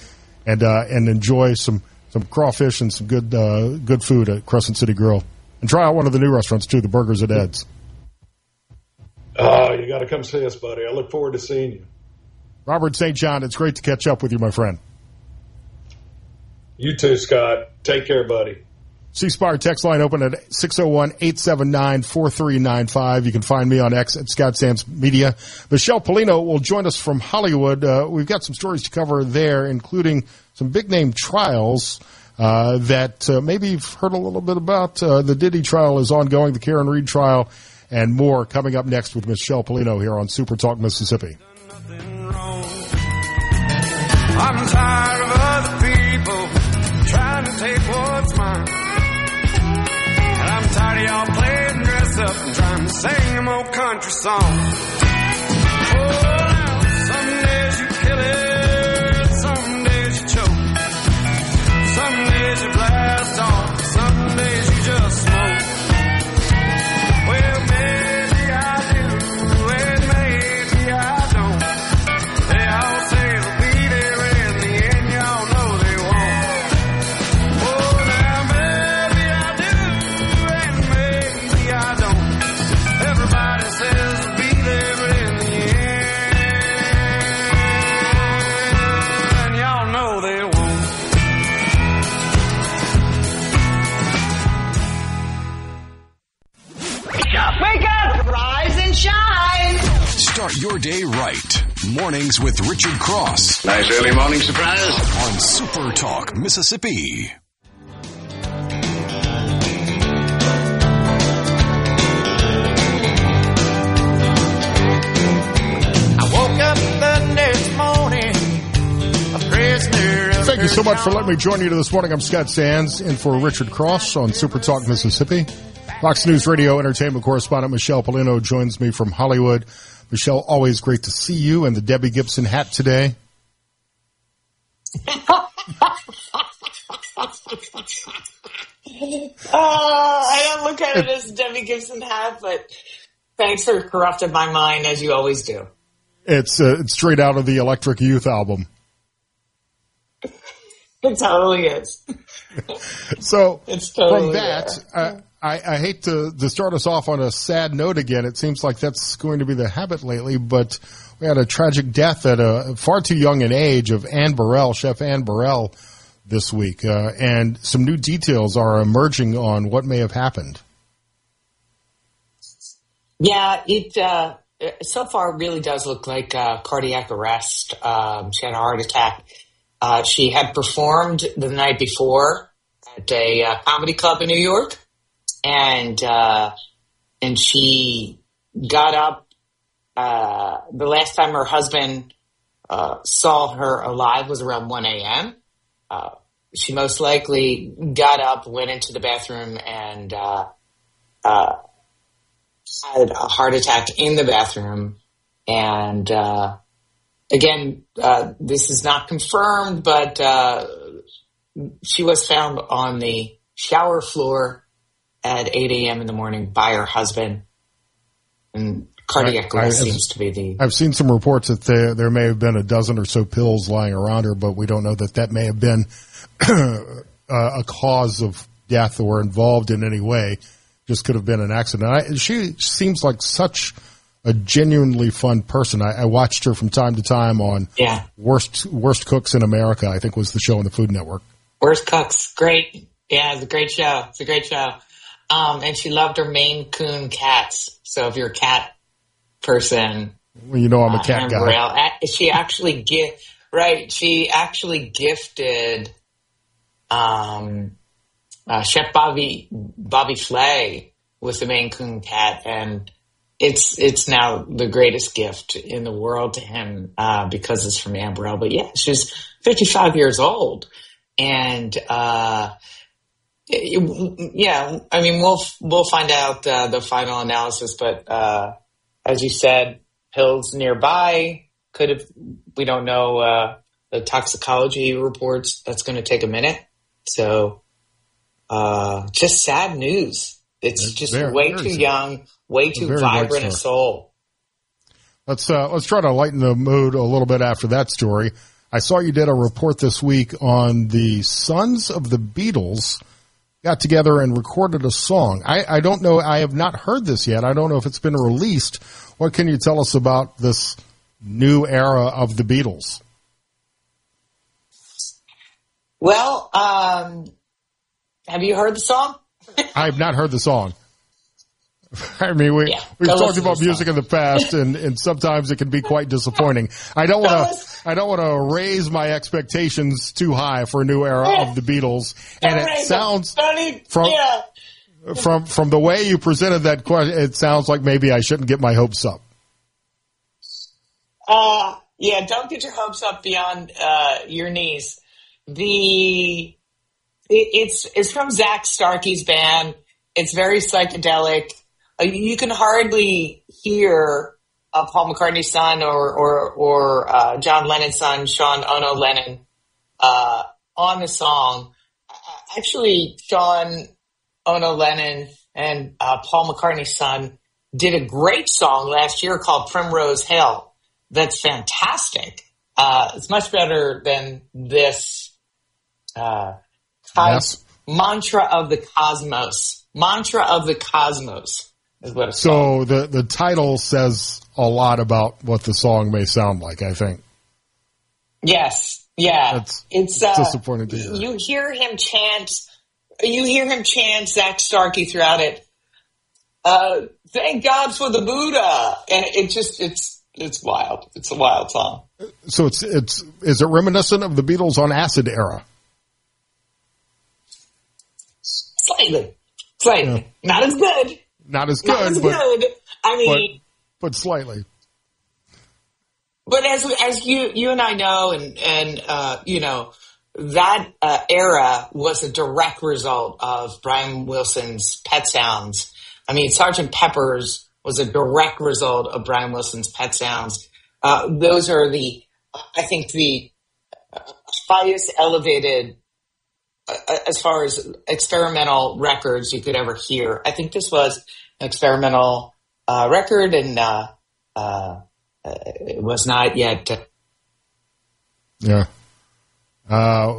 enjoy some crawfish and some good food at Crescent City Grill. And try out one of the new restaurants, too, the Burgers at Ed's. Oh, you got to come see us, buddy. I look forward to seeing you. Robert St. John, it's great to catch up with you, my friend. You too, Scott. Take care, buddy. C-Spire text line open at 601-879-4395. You can find me on X at Scott Sands Media. Michel Pollino will join us from Hollywood. We've got some stories to cover there, including some big-name trials that maybe you've heard a little bit about. The Diddy trial is ongoing, the Karen Reed trial, and more coming up next with Michel Pollino here on SuperTalk Mississippi. I'm tired of other people trying to take what's mine. And I'm tired of y'all playing dress up and trying to sing them old country songs. Oh, now, some days you kill it, some days you choke. Some days you blast off, some days you just smoke. Well, maybe I do, and maybe I don't. They all say it'll be there in the end, Start your day right. Mornings with Richard Cross. Nice early morning surprise. On Super Talk, Mississippi. Thank you so much for letting me join you this morning. I'm Scott Sands in for Richard Cross on Super Talk Mississippi. Fox News Radio entertainment correspondent Michel Pollino joins me from Hollywood. Michelle, always great to see you in the Debbie Gibson hat today. I don't look at it as Debbie Gibson hat, but thanks for corrupting my mind as you always do. It's straight out of the Electric Youth album. It totally is. So it's totally from that, I hate to start us off on a sad note again. It seems like that's going to be the habit lately, but we had a tragic death at a far too young an age of Ann Burrell, Chef Ann Burrell, this week. And some new details are emerging on what may have happened. Yeah, it so far really does look like cardiac arrest. She had a heart attack. She had performed the night before at a comedy club in New York, and she got up. The last time her husband saw her alive was around 1 a.m. She most likely got up, went into the bathroom, and had a heart attack in the bathroom. And again, this is not confirmed, but she was found on the shower floor at 8 a.m. in the morning by her husband. And cardiac arrest seems to be the... I've seen some reports that there may have been a dozen or so pills lying around her, but we don't know that may have been a cause of death or involved in any way. Just could have been an accident. She seems like such a genuinely fun person. I watched her from time to time on Worst Cooks in America, I think was the show on the Food Network. Worst Cooks, great. Yeah, it's a great show. It's a great show. And she loved her Maine Coon cats. So if you're a cat person, well, you know I'm a cat guy. She actually gifted Chef Bobby Flay with the Maine Coon cat, and it's now the greatest gift in the world to him because it's from Ann Burrell. But yeah, she's 55 years old, and we'll find out the final analysis. But as you said, pills nearby we don't know the toxicology reports. That's going to take a minute. So just sad news. It's just way too young, way too vibrant a soul. Let's try to lighten the mood a little bit after that story. I saw you did a report this week on the Sons of the Beatles got together and recorded a song. I don't know. I have not heard this yet. I don't know if it's been released. What can you tell us about this new era of the Beatles? Well, have you heard the song? I have not heard the song. I mean, we've talked about music in the past, and sometimes it can be quite disappointing. I don't want to raise my expectations too high for a new era of the Beatles. And it sounds from the way you presented that question, it sounds like maybe I shouldn't get my hopes up. Don't get your hopes up beyond your knees. It's from Zach Starkey's band. It's very psychedelic. You can hardly hear Paul McCartney's son or John Lennon's son, Sean Ono Lennon, on the song. Actually, Sean Ono Lennon and Paul McCartney's son did a great song last year called Primrose Hill. That's fantastic. It's much better than this Mantra of the Cosmos. Mantra of the Cosmos is what it's called. So the title says a lot about what the song may sound like, I think. Yes. Yeah. It's disappointing to hear. You hear him chant Zach Starkey throughout it. Thank God for the Buddha. And it's It's wild. It's a wild song. So is it reminiscent of the Beatles on acid era? Slightly. Yeah. Not as good. Not as good. I mean, but slightly. But as you and I know, and you know, that era was a direct result of Brian Wilson's Pet Sounds. I mean, Sgt. Pepper's was a direct result of Brian Wilson's Pet Sounds. Those are I think the highest elevated as far as experimental records you could ever hear. I think this was an experimental record, and it was not yet. Yeah.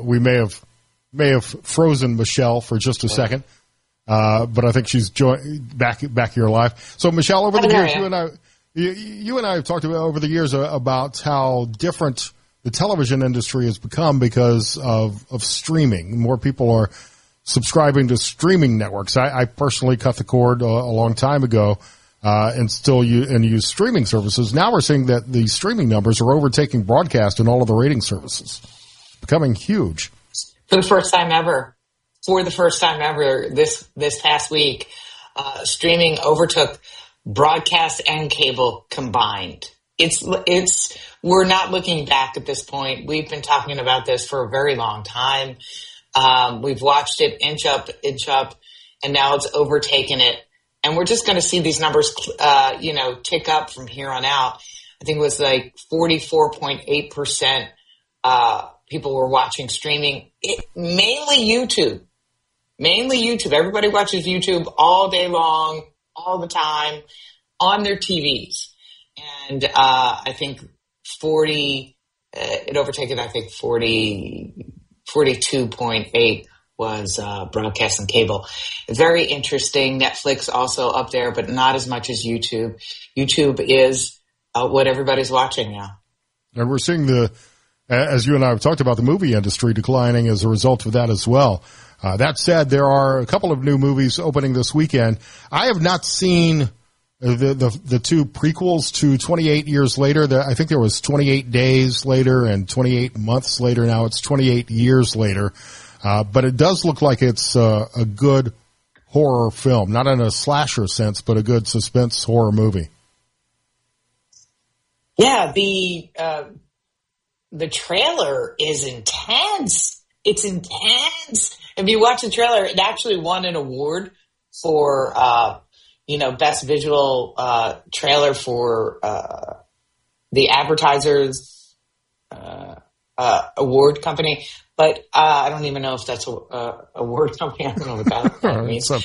We may have frozen Michelle for just a second, but I think she's back here live. So Michelle, over the years, you and I have talked about over the years about how different the television industry has become because of streaming. More people are subscribing to streaming networks. I personally cut the cord a long time ago, and still use streaming services. Now we're seeing that the streaming numbers are overtaking broadcast and all of the rating services, becoming huge. For the first time ever, this past week, streaming overtook broadcast and cable combined. We're not looking back at this point. We've been talking about this for a very long time. We've watched it inch up, and now it's overtaken it. And we're just going to see these numbers, tick up from here on out. I think it was like 44.8% people were watching streaming. Mainly YouTube. Everybody watches YouTube all day long, all the time, on their TVs. And I think it overtaken, I think 42.8 was broadcast and cable. Very interesting. Netflix also up there, but not as much as YouTube. YouTube is what everybody's watching now. And we're seeing as you and I have talked about, the movie industry declining as a result of that as well. That said, there are a couple of new movies opening this weekend. I have not seen the two prequels to 28 Years Later. I think there was 28 Days Later and 28 Months Later. Now it's 28 Years Later. But it does look like it's a good horror film, not in a slasher sense, but a good suspense horror movie. Yeah, the trailer is intense. It's intense. If you watch the trailer, it actually won an award for best visual trailer for the Advertisers Award Company. But I don't even know if that's a award company. I don't know what that means. But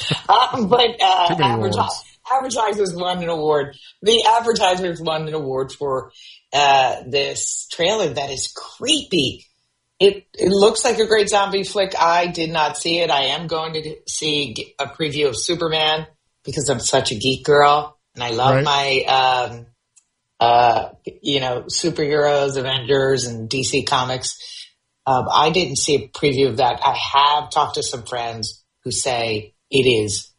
Advertisers won an award. The Advertisers won an award for this trailer that is creepy. It looks like a great zombie flick. I did not see it. I am going to see a preview of Superman because I'm such a geek girl and I love my superheroes, Avengers, and DC Comics. I didn't see a preview of that. I have talked to some friends who say it is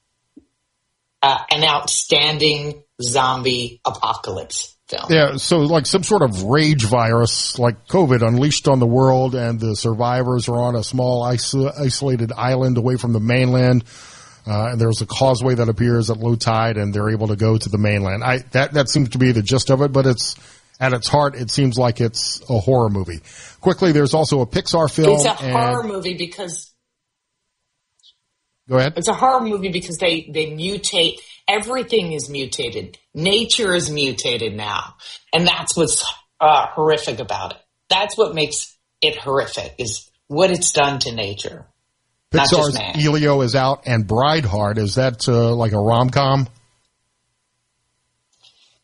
an outstanding zombie apocalypse film. Yeah, so like some sort of rage virus like COVID unleashed on the world, and the survivors are on a small isolated island away from the mainland. And there's a causeway that appears at low tide, and they're able to go to the mainland. That seems to be the gist of it, but at its heart, it seems like it's a horror movie. Quickly, there's also a Pixar film. It's a horror movie because... Go ahead. It's a horror movie because they mutate. Everything is mutated. Nature is mutated now. And that's what's horrific about it. That's what makes it horrific, is what it's done to nature. Pixar's Elio is out, and Brideheart, is that like a rom-com?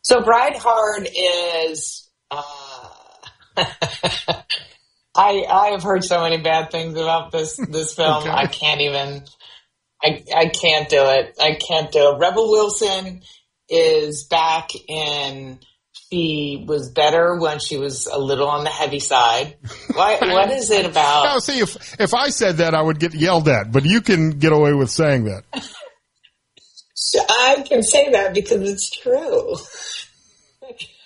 So Brideheart is... I have heard so many bad things about this film. Okay. I can't even... I can't do it. Rebel Wilson is back, and she was better when she was a little on the heavy side. What is it about? No, see, if I said that, I would get yelled at, but you can get away with saying that. I can say that because it's true.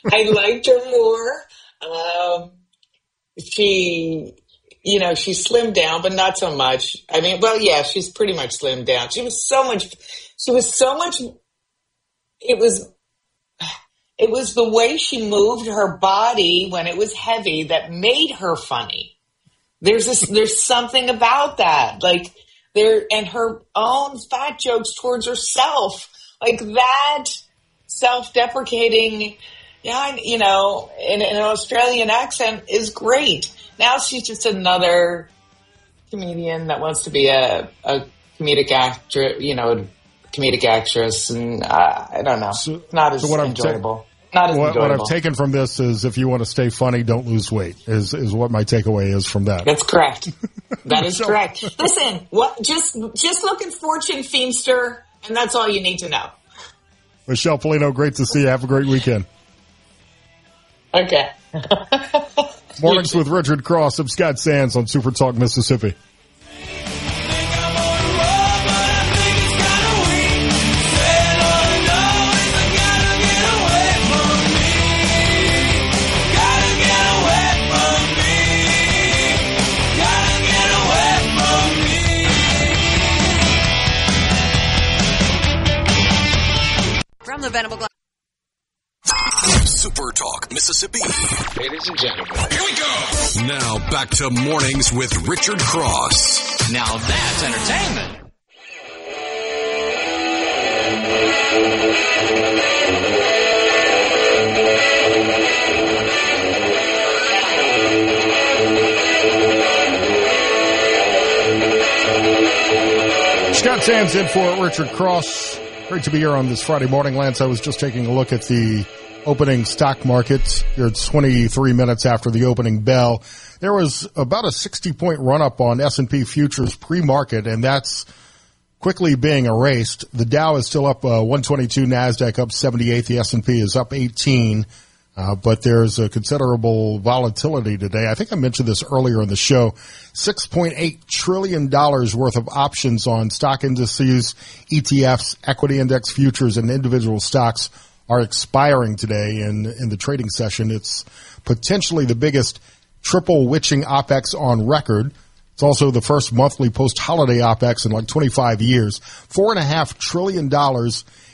I liked her more. She slimmed down, but not so much. I mean, well, yeah, she's pretty much slimmed down. It was the way she moved her body when it was heavy that made her funny. There's something about that. Like and her own fat jokes towards herself, like that self-deprecating, in an Australian accent is great. Now she's just another comedian that wants to be a comedic actress, and I don't know, not as enjoyable. What I've taken from this is, if you want to stay funny, don't lose weight. Is what my takeaway is from that. That's correct. That is correct. Listen, just look at Fortune Feimster, and that's all you need to know. Michel, Pollino, great to see you. Have a great weekend. Okay. Mornings with Richard Cross. I'm Scott Sands on SuperTalk, Mississippi. From the Venable Glass. Super Talk, Mississippi. Ladies and gentlemen, here we go. Now back to Mornings with Richard Cross. Now that's entertainment. Scott Sands in for Richard Cross. Great to be here on this Friday morning, Lance. I was just taking a look at the opening stock market. Here it's 23 minutes after the opening bell. There was about a 60-point run-up on S&P futures pre-market, and that's quickly being erased. The Dow is still up 122, NASDAQ up 78, the S&P is up 18, but there's a considerable volatility today. I think I mentioned this earlier in the show. $6.8 trillion worth of options on stock indices, ETFs, equity index futures, and individual stocks are expiring today in the trading session. It's potentially the biggest triple witching OPEX on record. It's also the first monthly post-holiday OPEX in like 25 years. $4.5 trillion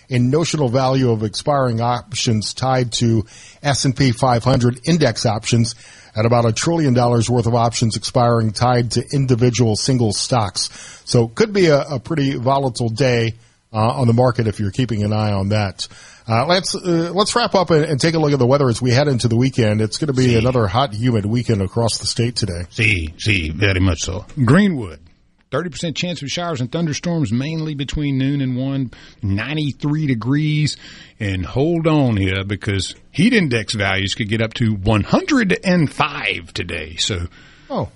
in notional value of expiring options tied to S&P 500 index options, at about $1 trillion worth of options expiring tied to individual single stocks. So could be a pretty volatile day on the market if you're keeping an eye on that. Let's wrap up and take a look at the weather as we head into the weekend. It's going to be another hot, humid weekend across the state today. Very much so. Greenwood, 30% chance of showers and thunderstorms, mainly between noon and 1, 93 degrees. And hold on here, because heat index values could get up to 105 today. So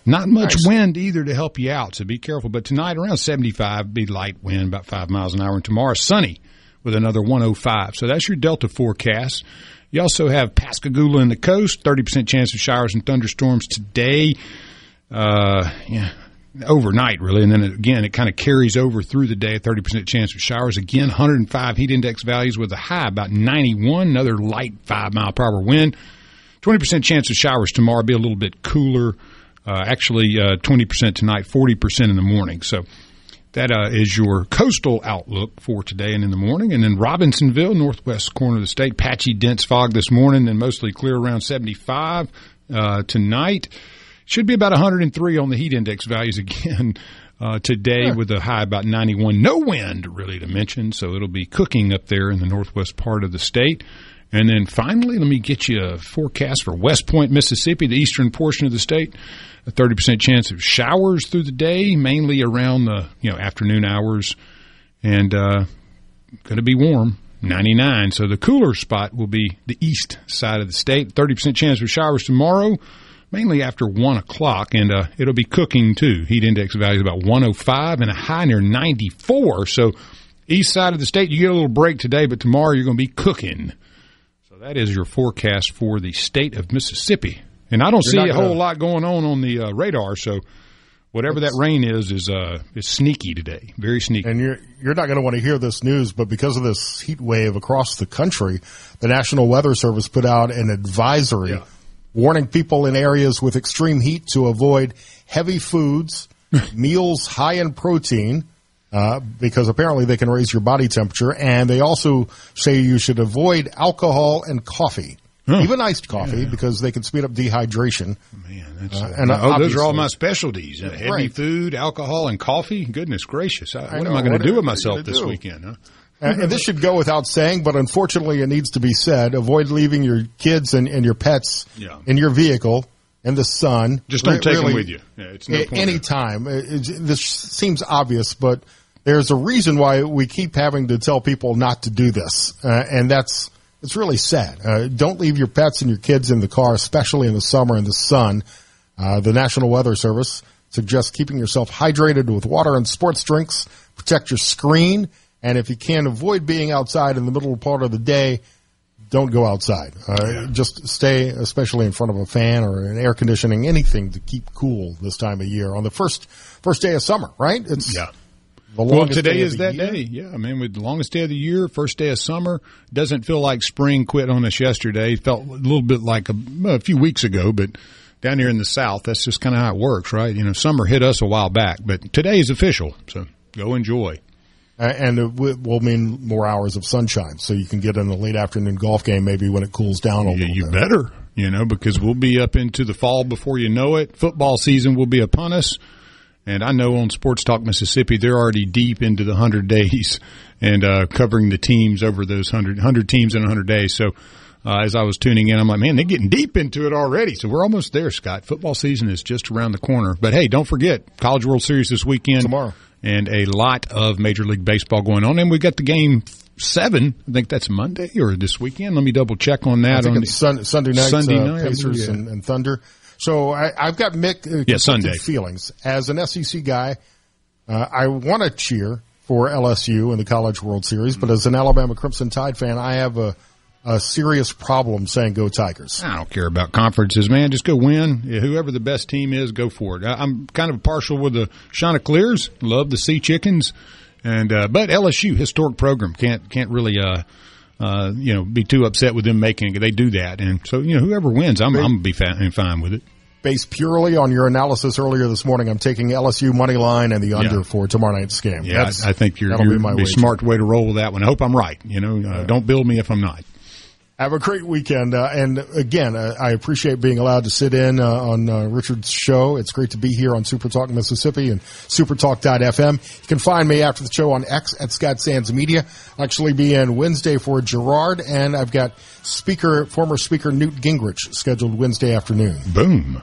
not much wind either to help you out, so be careful. But tonight around 75, be light wind, about 5 miles an hour. And tomorrow sunny with another 105. So that's your Delta forecast. You also have Pascagoula in the coast, 30% chance of showers and thunderstorms today. Overnight, really, and then again, it kind of carries over through the day, 30% chance of showers. Again, 105 heat index values with a high about 91, another light 5-mile-per-hour wind. 20% chance of showers tomorrow, be a little bit cooler. 20% tonight, 40% in the morning. So that is your coastal outlook for today and in the morning. And then Robinsonville, northwest corner of the state, patchy, dense fog this morning, then mostly clear around 75 tonight. Should be about 103 on the heat index values again today with a high about 91. No wind, really, to mention, so it'll be cooking up there in the northwest part of the state. And then finally, let me get you a forecast for West Point, Mississippi, the eastern portion of the state. A 30% chance of showers through the day, mainly around the afternoon hours, and going to be warm, 99. So the cooler spot will be the east side of the state. 30% chance of showers tomorrow, mainly after 1 o'clock, and it'll be cooking too. Heat index value is about 105 and a high near 94. So east side of the state, you get a little break today, but tomorrow you're going to be cooking. So that is your forecast for the state of Mississippi. And I don't see a whole lot going on the radar, so whatever that rain is sneaky today, very sneaky. And you're not going to want to hear this news, but because of this heat wave across the country, the National Weather Service put out an advisory warning people in areas with extreme heat to avoid heavy foods, meals high in protein, because apparently they can raise your body temperature. And they also say you should avoid alcohol and coffee, even iced coffee, because they can speed up dehydration. Man, those are all my specialties. Heavy food, alcohol, and coffee. Goodness gracious. What am I going to do with myself this weekend? Huh? And this should go without saying, but unfortunately it needs to be said. Avoid leaving your kids and your pets in your vehicle in the sun. Just don't take them with you. Yeah, it's no point. Anytime. This seems obvious, but there's a reason why we keep having to tell people not to do this, and it's really sad. Don't leave your pets and your kids in the car, especially in the summer in the sun. The National Weather Service suggests keeping yourself hydrated with water and sports drinks. Protect your screen. And if you can avoid being outside in the middle part of the day, don't go outside. Just stay, especially in front of a fan or an air conditioning, anything to keep cool this time of year on the first day of summer, right? Well, today is that day. Yeah, I mean, with the longest day of the year, first day of summer, doesn't feel like spring quit on us yesterday. It felt a little bit like a few weeks ago, but down here in the South, that's just kind of how it works, right? You know, summer hit us a while back, but today is official, so go enjoy. And it will mean more hours of sunshine, so you can get in a late afternoon golf game maybe when it cools down a little bit. You better, because we'll be up into the fall before you know it. Football season will be upon us. And I know on Sports Talk Mississippi, they're already deep into the 100 days and covering the teams over those 100 teams in 100 days. So as I was tuning in, I'm like, man, they're getting deep into it already. So we're almost there, Scott. Football season is just around the corner. But, hey, don't forget, College World Series this weekend. Tomorrow. And a lot of Major League Baseball going on. And we got the Game 7. I think that's Monday or this weekend. Let me double-check on that. I think it's Sunday night, Pacers and Thunder. So I've got conflicted feelings. As an SEC guy, I want to cheer for LSU in the College World Series, but as an Alabama Crimson Tide fan, I have a serious problem saying go Tigers. I don't care about conferences, man. Just go win. Whoever the best team is, go for it. I'm kind of partial with the Chanticleers. Love the Sea Chickens, but LSU, historic program, can't really be too upset with them making it. They do that, and so whoever wins, I'm gonna be fine with it. Based purely on your analysis earlier this morning, I'm taking LSU money line and the under for tomorrow night's game. Yeah, I think you're a smart way to roll with that one. I hope I'm right. Don't bill me if I'm not. Have a great weekend. And again, I appreciate being allowed to sit in on Richard's show. It's great to be here on SuperTalk Mississippi and supertalk.fm. You can find me after the show on X at Scott Sands Media. I'll actually be in Wednesday for Gerard, and I've got former Speaker Newt Gingrich scheduled Wednesday afternoon. Boom.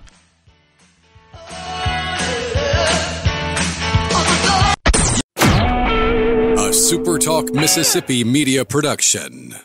A SuperTalk Mississippi media production.